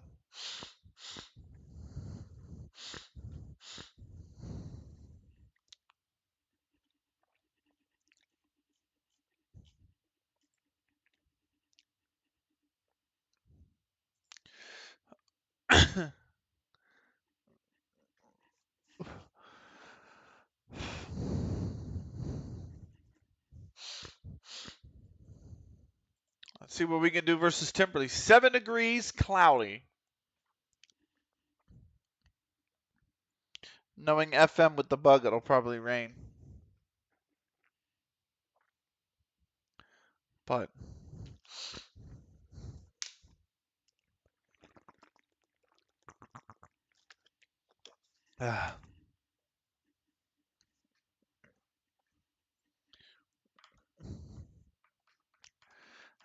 Let's see what we can do versus Timberley. 7 degrees, cloudy. Knowing FM with the bug, it'll probably rain. But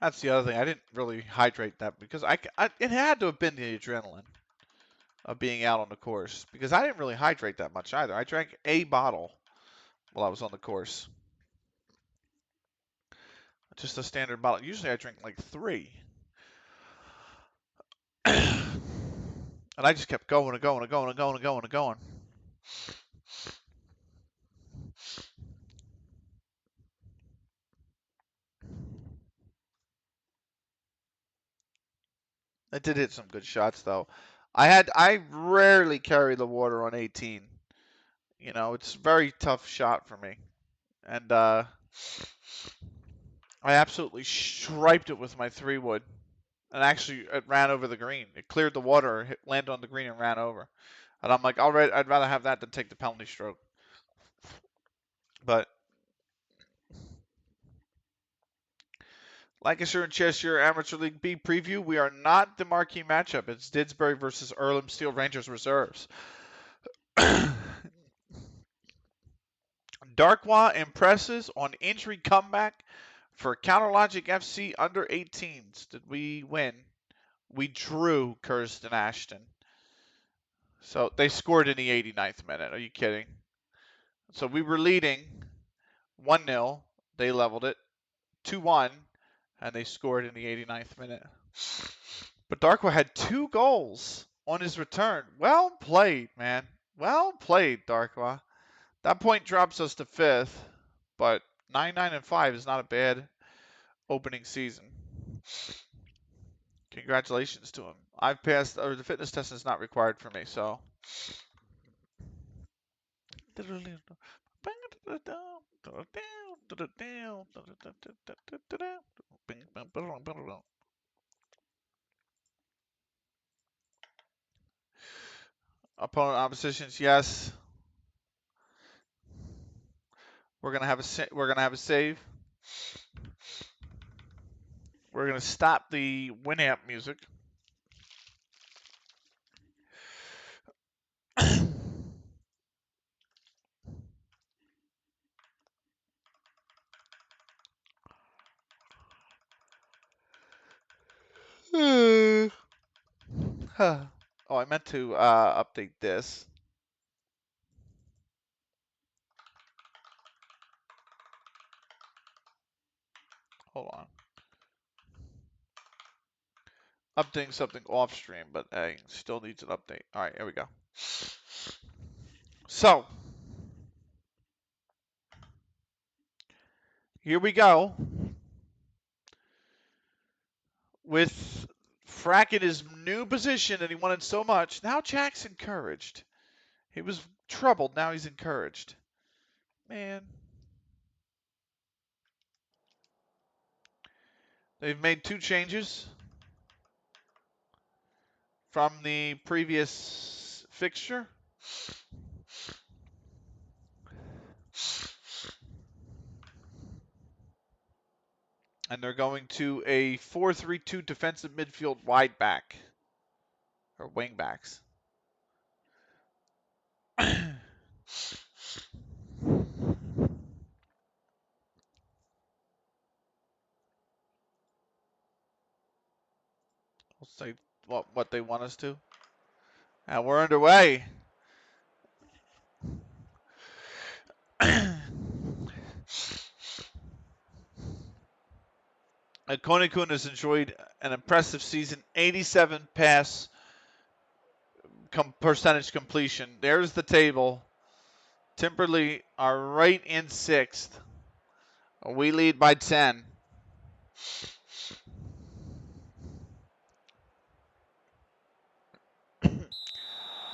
that's the other thing. I didn't really hydrate that because it had to have been the adrenaline of being out on the course because I didn't really hydrate that much either. I drank a bottle while I was on the course. Just a standard bottle. Usually I drink like 3. And I just kept going and going and going and going and going and going. I did hit some good shots though. I rarely carry the water on 18. You know, it's a very tough shot for me. And I absolutely striped it with my 3-wood. And actually, it ran over the green. It cleared the water, landed on the green, and ran over. And I'm like, I'd rather have that than take the penalty stroke. But Lancashire and Cheshire Amateur League B preview. We are not the marquee matchup. It's Didsbury versus Earlham Steel Rangers Reserves. Darkwa impresses on injury comeback for Counterlogic FC under 18s. Did we win? We drew Kirsten Ashton. So they scored in the 89th minute. Are you kidding? So we were leading 1-0. They leveled it 2-1, and they scored in the 89th minute. But Darkwa had 2 goals on his return. Well played, man. Well played, Darkwa. That point drops us to 5th, but 9-9-5 is not a bad opening season. Congratulations to him. I've passed, or the fitness test is not required for me, so. Opponent oppositions, yes. We're gonna have a save. We're gonna stop the Winamp music. Oh, I meant to update this. Hold on. Updating something off stream, but hey, still needs an update. All right, here we go. So, here we go. With Frack in his new position that he wanted so much, now Jack's encouraged. He was troubled, now he's encouraged. Man. They've made 2 changes from the previous fixture. And they're going to a 4-3-2 defensive midfield wide back. Or wing backs. We'll say what they want us to. And we're underway. Konikun has enjoyed an impressive season, 87 pass percentage completion. There's the table. Timberley are right in 6th. We lead by 10.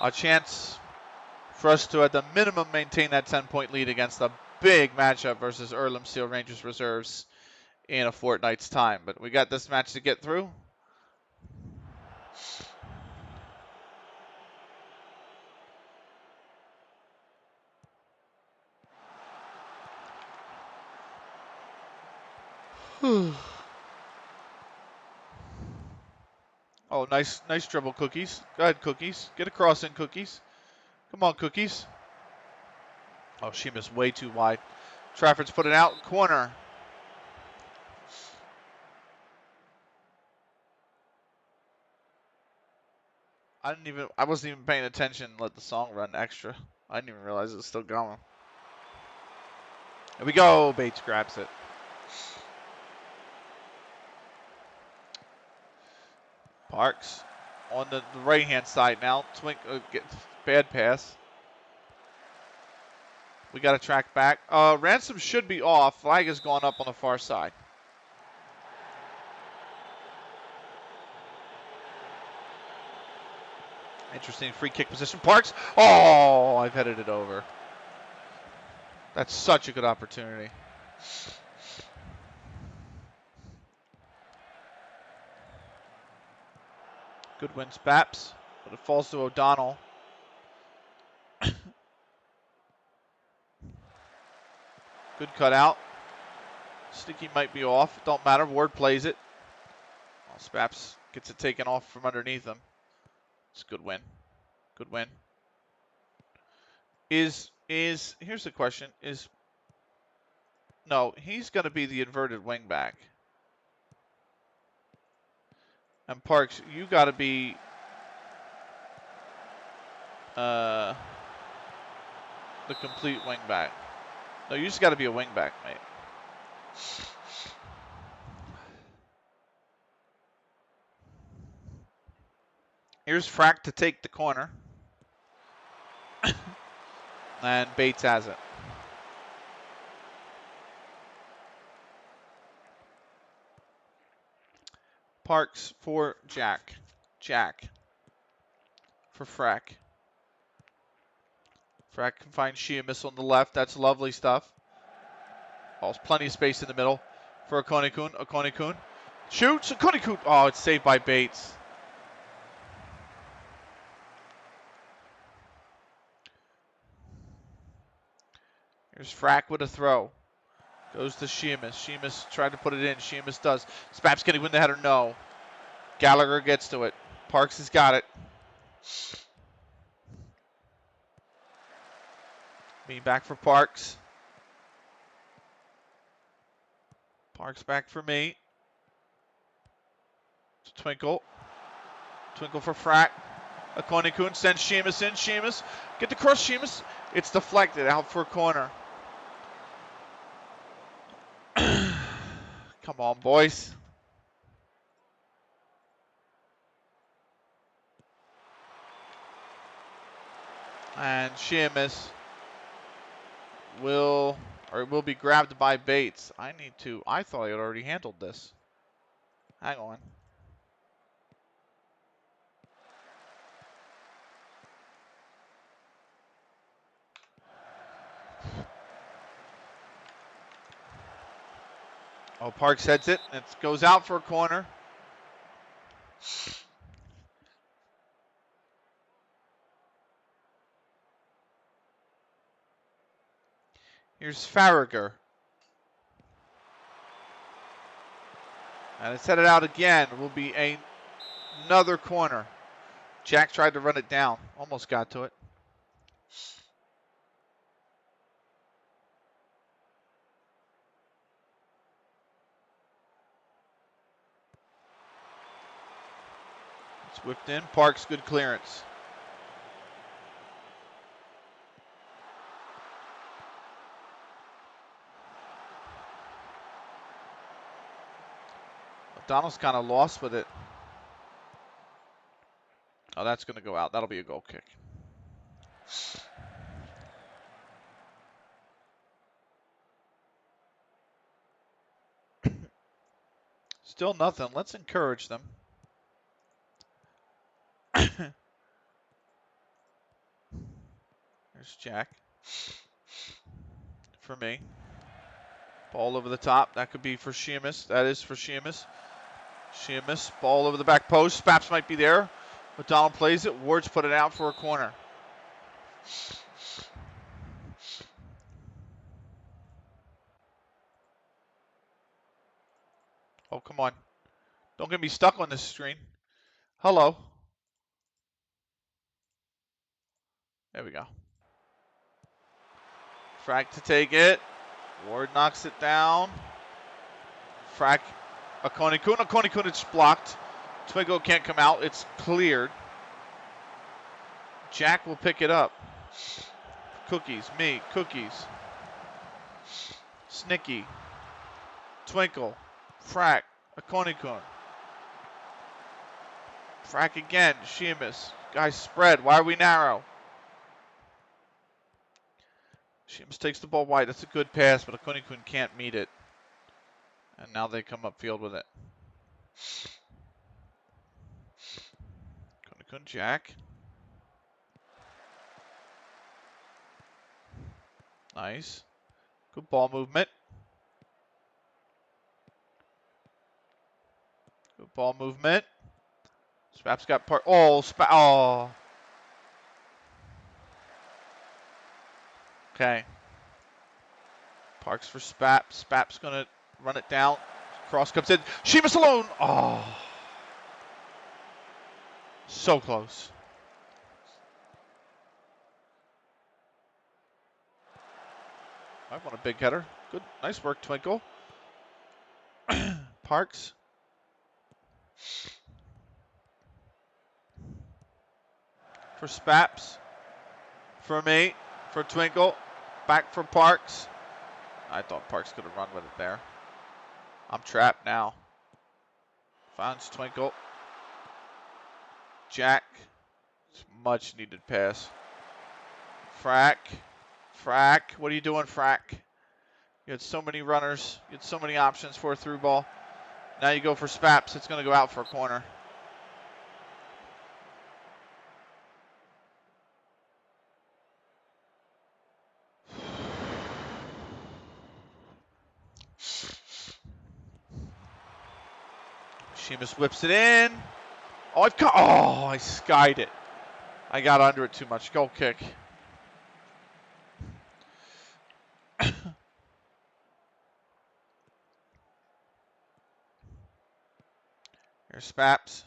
A chance for us to, at the minimum, maintain that 10-point lead against a big matchup versus Earlham Steel Rangers Reserves in a fortnight's time. But we got this match to get through. Oh, nice dribble, Cookies. Go ahead, Cookies. Get across in, Cookies. Come on, Cookies. Oh, she missed way too wide. Trafford's put it out. Corner. I wasn't even paying attention. Let the song run extra. I didn't even realize it was still going. Here we go. Bates grabs it. Parks on the right-hand side now. Bad pass. We got to track back. Ransom should be off. Flag has gone up on the far side. Interesting free kick position. Parks. Oh, I've headed it over. That's such a good opportunity. Good win, Spaps, but it falls to O'Donnell. Good cutout. Sneaky might be off. Don't matter. Ward plays it. Well, Spaps gets it taken off from underneath him. It's a good win. Good win. Here's the question. No, he's going to be the inverted wingback. And Parks, you got to be the complete wingback. No, you just got to be a wingback, mate. Here's Frack to take the corner. And Bates has it. Parks for Jack. Jack for Frack. Frack can find Sheamus on the left. That's lovely stuff. Oh, there's plenty of space in the middle for Akone-kun. Akone-kun shoots. Akone-kun. Oh, it's saved by Bates. Here's Frack with a throw. Goes to Sheamus. Sheamus tried to put it in. Sheamus does. Spaps getting win the header. No. Gallagher gets to it. Parks has got it. Me back for Parks. Parks back for me. Twinkle. Twinkle for Frack. Akone-kun sends Sheamus in. Sheamus. Get the cross, Sheamus. It's deflected out for a corner. Come on, boys. And Sheamus will be grabbed by Bates. I thought I had already handled this. Hang on. Oh, Parks heads it. It goes out for a corner. Here's Farragher. And it's headed out again. Will be another corner. Jack tried to run it down. Almost got to it. It's whipped in. Parks, good clearance. Donald's kind of lost with it. Oh, that's going to go out. That'll be a goal kick. Still nothing. Let's encourage them. There's Jack. For me. Ball over the top. That could be for Sheamus. That is for Sheamus. Sheamus. Ball over the back post. Spaps might be there. McDonald plays it. Ward's put it out for a corner. Oh, come on. Don't get me stuck on this screen. Hello. There we go. Frack to take it. Ward knocks it down. Frack. Akone-kun. Akone-kun, it's blocked. Twinkle can't come out. It's cleared. Jack will pick it up. Cookies. Me. Cookies. Snicky. Twinkle. Frack. Akone-kun. Frack again. Sheamus. Guys spread. Why are we narrow? Sheamus takes the ball wide. That's a good pass, but Akone-kun can't meet it. And now they come upfield with it. Akone-kun, Jack. Nice. Good ball movement. Good ball movement. Spaps got part. Oh, oh. Okay. Parks for Spaps. Spaps gonna Run it down. Cross comes in. Sheamus alone. Oh. So close. I want a big header. Good. Nice work, Twinkle. Parks. For Spaps. For me. For Twinkle. Back for Parks. I thought Parks could have run with it there. I'm trapped now. Finds Twinkle. Jack. Much needed pass. Frack. Frack. What are you doing, Frack? You had so many runners. You had so many options for a through ball. Now you go for Spaps. It's going to go out for a corner. Sheamus whips it in. Oh, I skied it. I got under it too much. Goal kick. Here's Spaps.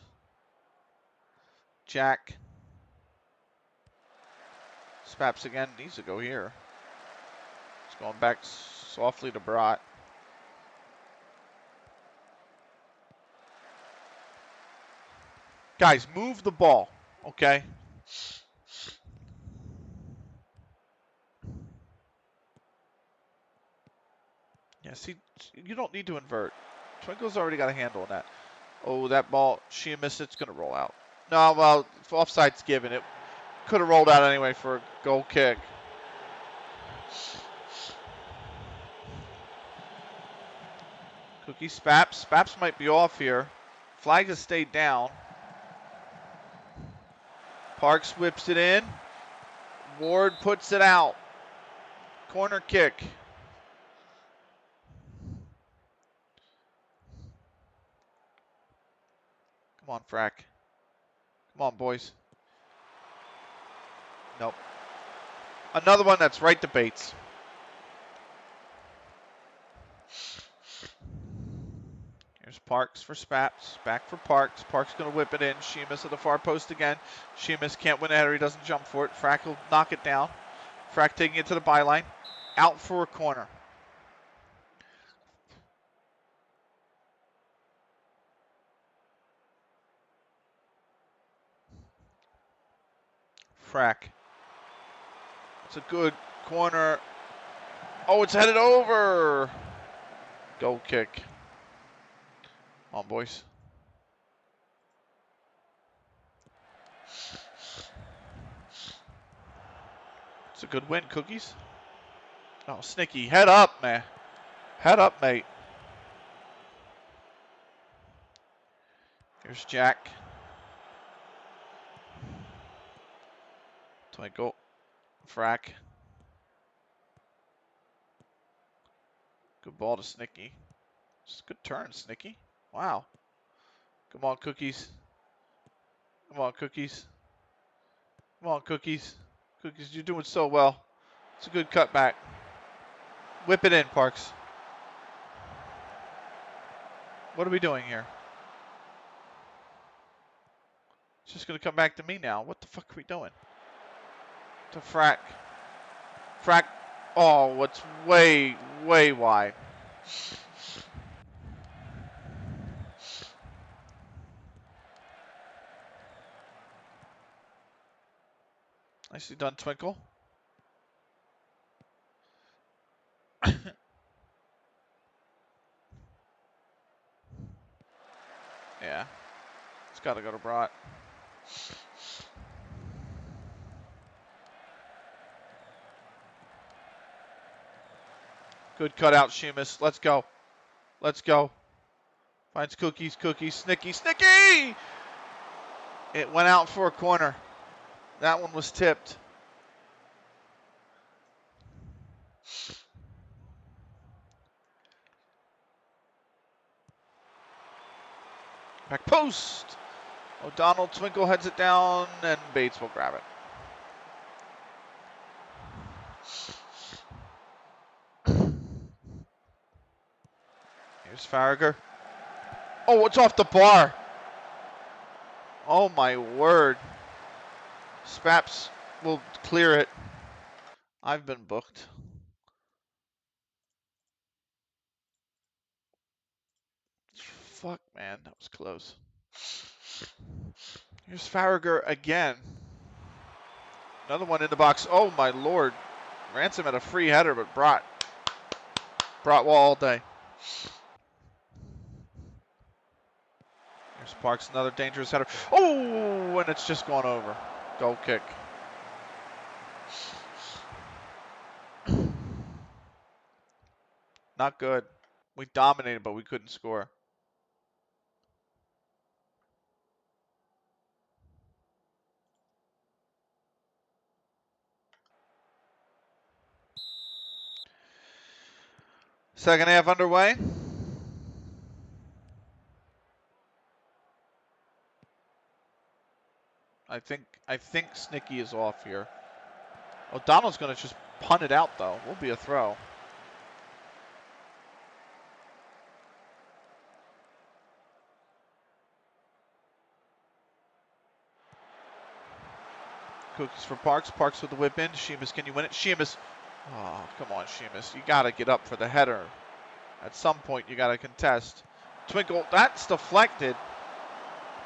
Jack. Spaps again. Needs to go here. It's going back softly to Brat. Guys, move the ball, okay? Yeah, see, you don't need to invert. Twinkle's already got a handle on that. Oh, that ball, she missed it. It's going to roll out. No, well, offside's given. It could have rolled out anyway for a goal kick. Cookie Spaps. Spaps might be off here. Flag has stayed down. Parks whips it in. Ward puts it out. Corner kick. Come on, Frack. Come on, boys. Nope. Another one that's right to Bates. Here's Parks for Spaps. Back for Parks. Parks going to whip it in. Sheamus at the far post again. Sheamus can't win a header. He doesn't jump for it. Frack will knock it down. Frack taking it to the byline. Out for a corner. Frack. It's a good corner. Oh, it's headed over. Goal kick. Come on, boys. It's a good win, Cookies. Oh, Snicky. Head up, man. Head up, mate. Here's Jack. Twinkle. Frack. Good ball to Snicky. It's a good turn, Snicky. Wow. Come on, Cookies. Come on, Cookies. Come on, Cookies. Cookies, you're doing so well. It's a good cutback. Whip it in, Parks. What are we doing here? It's just going to come back to me now. What the fuck are we doing? To Frack. Frack. Oh, what's way, way wide. Nicely done, Twinkle. Yeah. It's got to go to Brat. Good cutout, Sheamus. Let's go. Let's go. Finds Cookies, Cookies, Snicky, Snicky! It went out for a corner. That one was tipped. Back post. O'Donnell, Twinkle heads it down, and Bates will grab it. Here's Farragher. Oh, it's off the bar. Oh my word. Spaps will clear it. I've been booked. Fuck, man, that was close. Here's Farragher again. Another one in the box. Oh my lord. Ransom had a free header, but brought wall all day. Here's Parks, another dangerous header. Oh, and it's just gone over. Goal kick. Not good. We dominated, but we couldn't score. Second half underway. I think Snicky is off here. O'Donnell's going to just punt it out, though. Will be a throw. Cookies for Parks. Parks with the whip in. Sheamus, can you win it? Sheamus. Oh, come on, Sheamus. You got to get up for the header. At some point, you got to contest. Twinkle. That's deflected.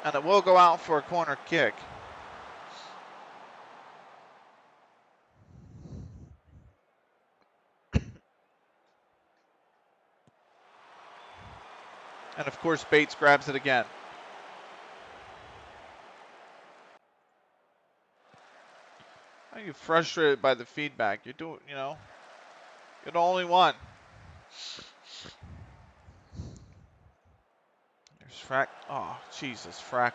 And it will go out for a corner kick. And of course, Bates grabs it again. Are you frustrated by the feedback? You're doing, you're the only one. There's Frack. Oh, Jesus, Frack.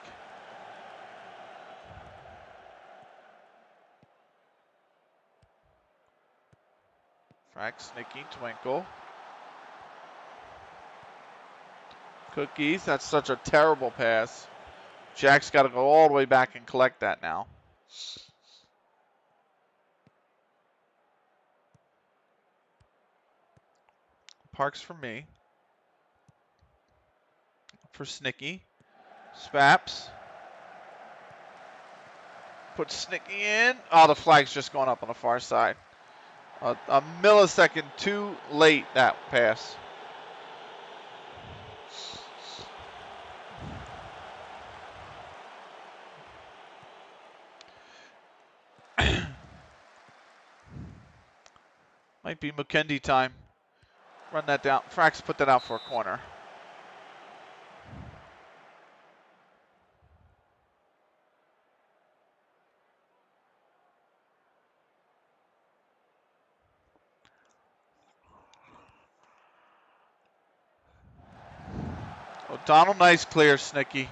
Frack, Snicky, Twinkle. Cookies, that's such a terrible pass. Jack's got to go all the way back and collect that now. Parks for me. For Snicky. Spaps. Put Snicky in. Oh, the flag's just going up on the far side. A millisecond too late, that pass. Might be McKendy time. Run that down. Frax put that out for a corner. O'Donnell, nice clear, Snicky.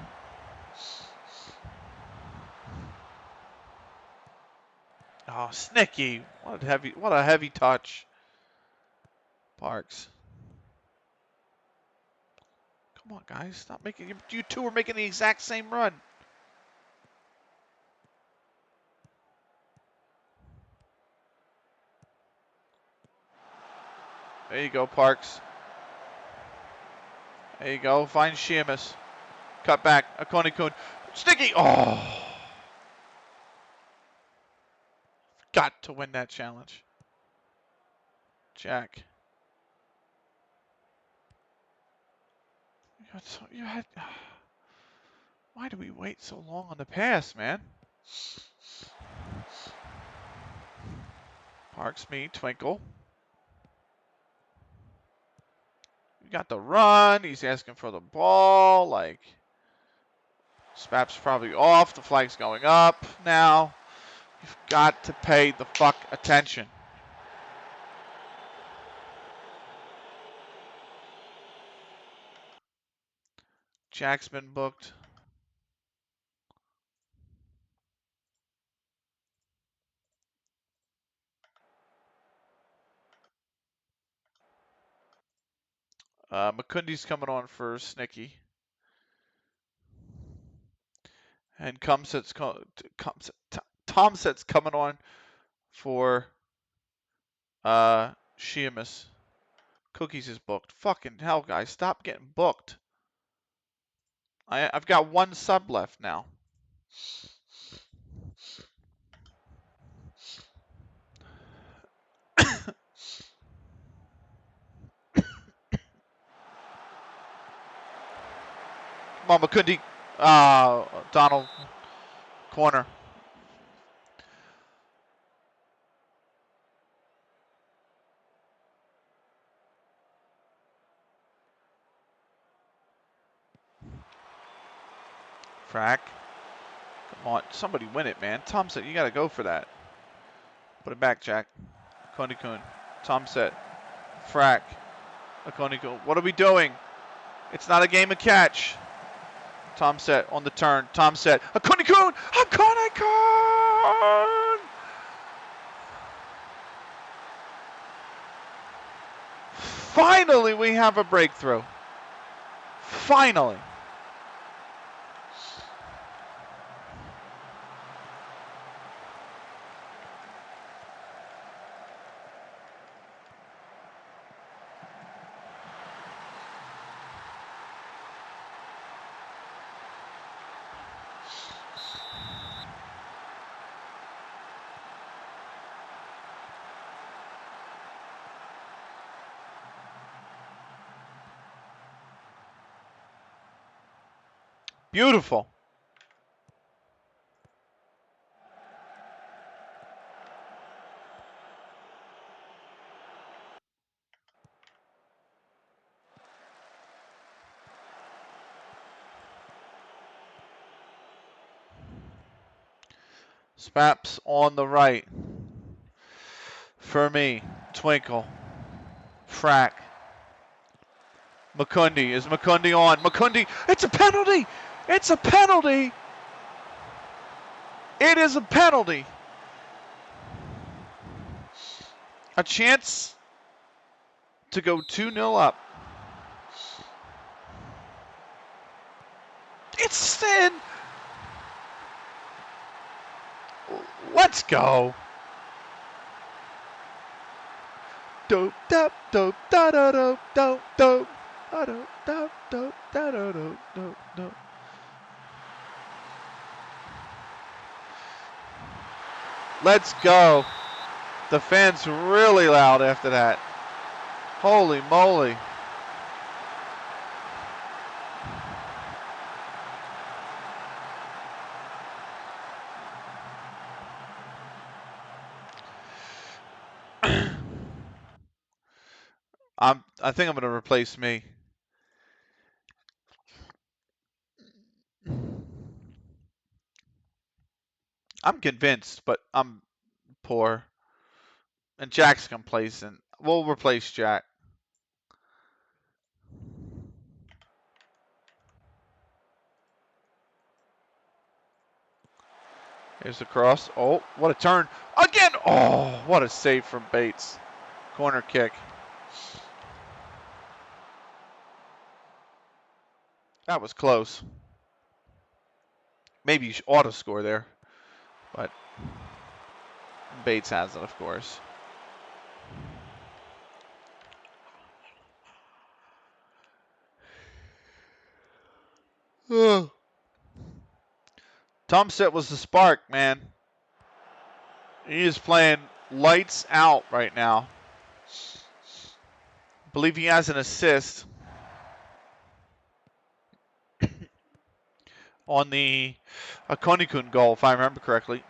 Oh, Snicky. What a heavy touch. Parks. Come on, guys. Stop making. You two are making the exact same run. There you go, Parks. There you go. Find Sheamus. Cut back. Akoni Kun. Snicky. Oh. Got to win that challenge. Jack. You had. Why do we wait so long on the pass, man? Parks, me, Twinkle. You got the run. He's asking for the ball. Like, Spap's probably off. The flag's going up now. You've got to pay the fuck attention. Jack's been booked. McCundy's coming on for Snicky. And Tomset's coming on for Sheamus. Cookies is booked. Fucking hell, guys. Stop getting booked. I've got one sub left now. Come on, Makundi. Donald. Corner. Frack. Come on. Somebody win it, man. Thompson, you got to go for that. Put it back, Jack. Akoni-kun. Thompson. Frack. Akoni-kun. What are we doing? It's not a game of catch. Tom set on the turn. Tom set. Akoni-kun! Akoni-kun! Finally, we have a breakthrough. Finally. Beautiful. Spaps on the right. For me. Twinkle. Frack. Makundi. Is Makundi on? Makundi. It's a penalty. It's a penalty. It is a penalty. A chance to go 2-0 up. It's thin. Let's go. Dope, dope, dope, da da dope, dope, dope, da dope, dope, dope, da da dope, dope, dope. Let's go. The fans really loud after that. Holy moly. I think I'm going to replace me. I'm convinced, but I'm poor. And Jack's complacent. We'll replace Jack. Here's the cross. Oh, what a turn. Again. Oh, what a save from Bates. Corner kick. That was close. Maybe you ought to score there. But Bates has it, of course. Tomset was the spark, man. He is playing lights out right now. I believe he has an assist on the Akoni-kun goal, if I remember correctly.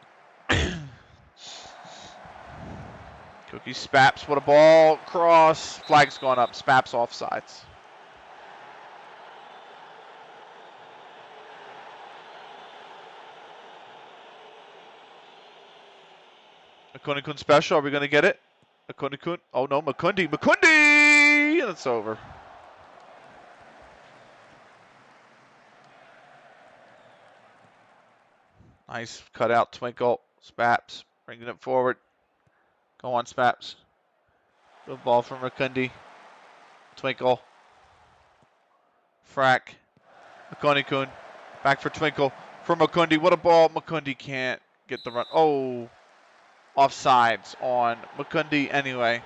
Cookie Spaps, what a ball, cross, flag's going up, Spaps offsides. Akoni-kun special, are we going to get it? Akoni-kun, oh no, Makundi, and it's over. Nice cut out, Twinkle, Spaps, bringing it forward. Go on, Spaps. Good ball from Makundi. Twinkle. Frack. Akoni-kun. Back for Twinkle. For Makundi. What a ball. Makundi can't get the run. Oh. Offsides on Makundi anyway.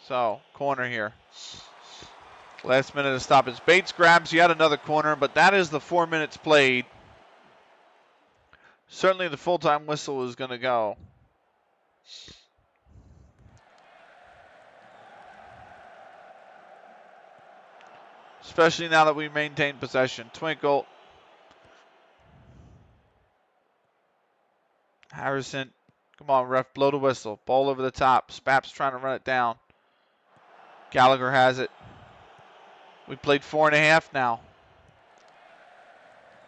So, corner here. Last minute of stoppage. Bates grabs yet another corner, but that is the 4 minutes played. Certainly the full-time whistle is going to go. Especially now that we maintain possession. Twinkle. Harrison. Come on, ref. Blow the whistle. Ball over the top. Spaps trying to run it down. Gallagher has it. We played 4.5 now.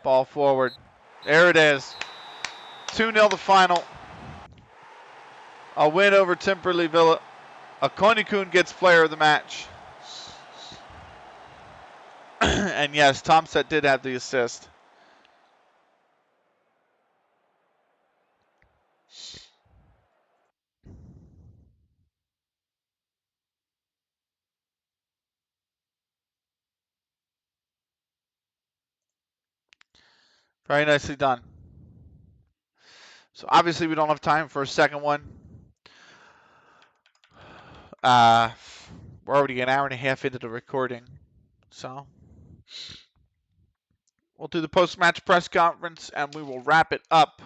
Ball forward. There it is. 2-0 the final. A win over Timperley Villa. Akonikun gets player of the match. And yes, Tomset did have the assist. Very nicely done. So obviously we don't have time for a second one. We're already an hour and a half into the recording. So we'll do the post-match press conference and we will wrap it up.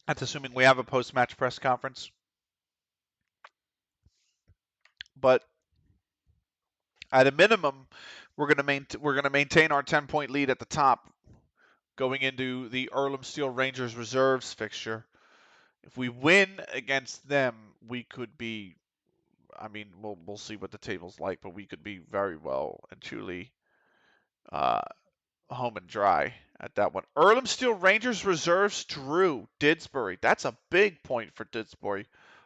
That's assuming we have a post-match press conference. But at a minimum, we're going to maintain our 10-point lead at the top going into the Earlham Steel Rangers reserves fixture. If we win against them, we could be, I mean, we'll see what the table's like, but we could be very well and truly home and dry at that one. Earlham Steel Rangers reserves Drew Didsbury. That's a big point for Didsbury.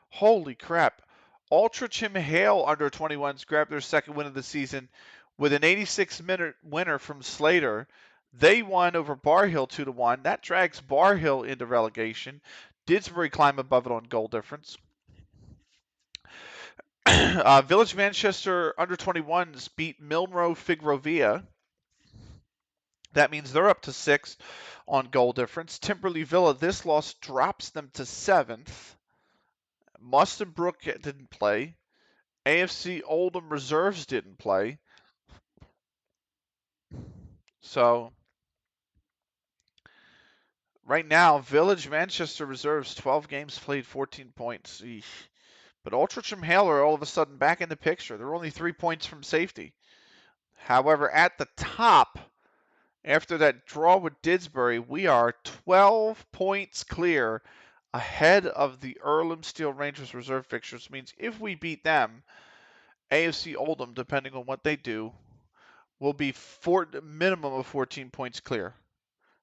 Holy crap. Altrincham Hale under 21s grabbed their second win of the season with an 86-minute winner from Slater. They won over Bar Hill 2-1. That drags Bar Hill into relegation. Didsbury climb above it on goal difference. Village Manchester under 21s beat Milnrow Figrovia. That means they're up to 6th on goal difference. Timberley Villa, this loss drops them to 7th. Muston Brook didn't play. AFC Oldham Reserves didn't play. So right now, Village Manchester Reserves, 12 games played, 14 points. Eesh. But Altrincham Hale are all of a sudden back in the picture. They're only 3 points from safety. However, at the top, after that draw with Didsbury, we are 12 points clear ahead of the Earlham Steel Rangers reserve fixtures. Means if we beat them, AFC Oldham, depending on what they do, will be minimum of 14 points clear.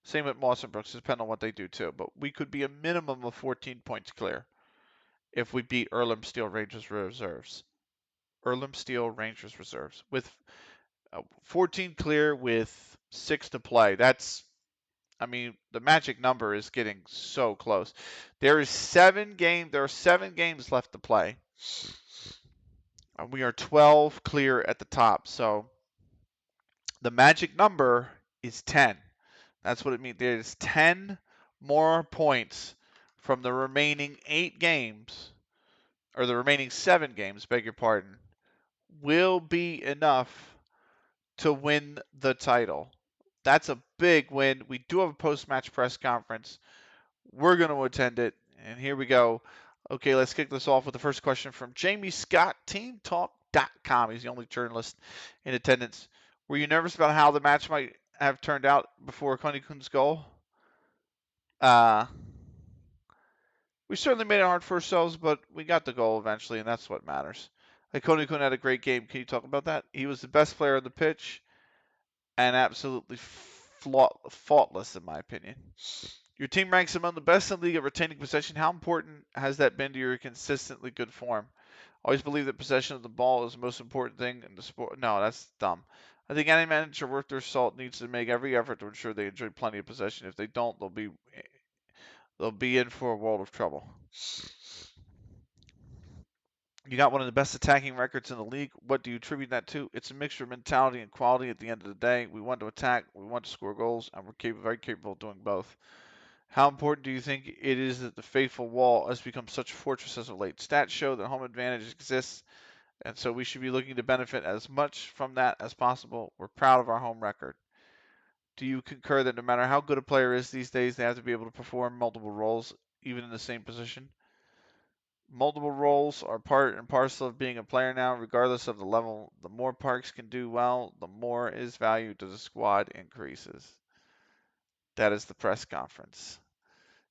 Same with Mawson Brooks, depending on what they do too. But we could be a minimum of 14 points clear if we beat Earlham Steel Rangers reserves. Earlham Steel Rangers reserves with 14 clear with 6 to play. That's, I mean, the magic number is getting so close. There are 7 games left to play. And we are 12 clear at the top. So the magic number is 10. That's what it means. There's 10 more points from the remaining 8 games, or the remaining 7 games, beg your pardon, will be enough to win the title. That's a big win. We do have a post-match press conference. We're going to attend it. And here we go. Okay, let's kick this off with the first question from Jamie Scott, TeamTalk.com. He's the only journalist in attendance. Were you nervous about how the match might have turned out before Konikun's goal? We certainly made it hard for ourselves, but we got the goal eventually, and that's what matters. Konikun had a great game. Can you talk about that? He was the best player on the pitch and absolutely faultless, in my opinion. Your team ranks among the best in the league at retaining possession. How important has that been to your consistently good form? Always believe that possession of the ball is the most important thing in the sport. No, that's dumb. I think any manager worth their salt needs to make every effort to ensure they enjoy plenty of possession. If they don't, they'll be in for a world of trouble. You got one of the best attacking records in the league. What do you attribute that to? It's a mixture of mentality and quality at the end of the day. We want to attack, we want to score goals, and we're very capable of doing both. How important do you think it is that the faithful wall has become such a fortress as of late? Stats show that home advantage exists, and so we should be looking to benefit as much from that as possible. We're proud of our home record. Do you concur that no matter how good a player is these days, they have to be able to perform multiple roles, even in the same position? Multiple roles are part and parcel of being a player now, regardless of the level. The more Parks can do well, the more his value to the squad increases. That is the press conference.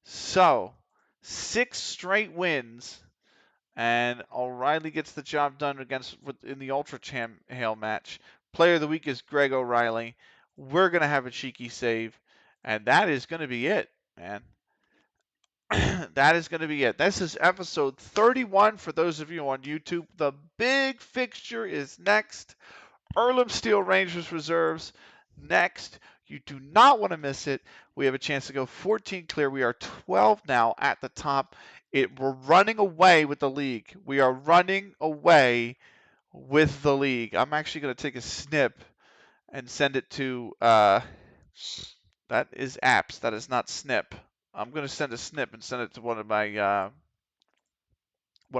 So, 6 straight wins, and O'Reilly gets the job done in the Ultra Hail match. Player of the week is Greg O'Reilly. We're gonna have a cheeky save, and that is gonna be it, man. That is going to be it. This is episode 31 for those of you on YouTube. The big fixture is next. Earlham Steel Rangers reserves next. You do not want to miss it. We have a chance to go 14 clear. We are 12 now at the top. We're running away with the league. We are running away with the league. I'm actually going to take a snip and send it to that is apps. That is not snip. I'm going to send a snip and send it to one of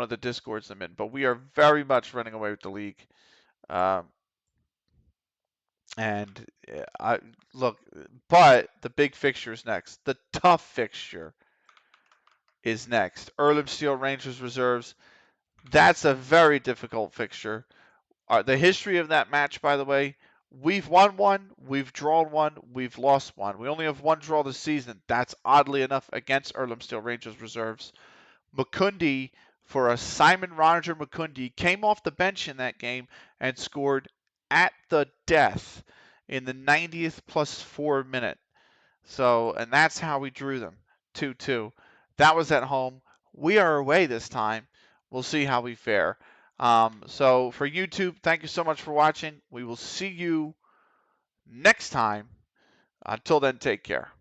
the discords I'm in. But we are very much running away with the league. And I look, but the big fixture is next. The tough fixture is next. Earlham Steel Rangers reserves. That's a very difficult fixture. The history of that match, by the way, we've won one, we've drawn one, we've lost one. We only have one draw this season. That's oddly enough against Earlham Steel Rangers reserves. Mukundi, for a Simon Roger Mukundi, came off the bench in that game and scored at the death in the 90th plus 4 minute. So, and that's how we drew them, 2-2. That was at home. We are away this time. We'll see how we fare. So for YouTube, thank you so much for watching. We will see you next time. Until then, take care.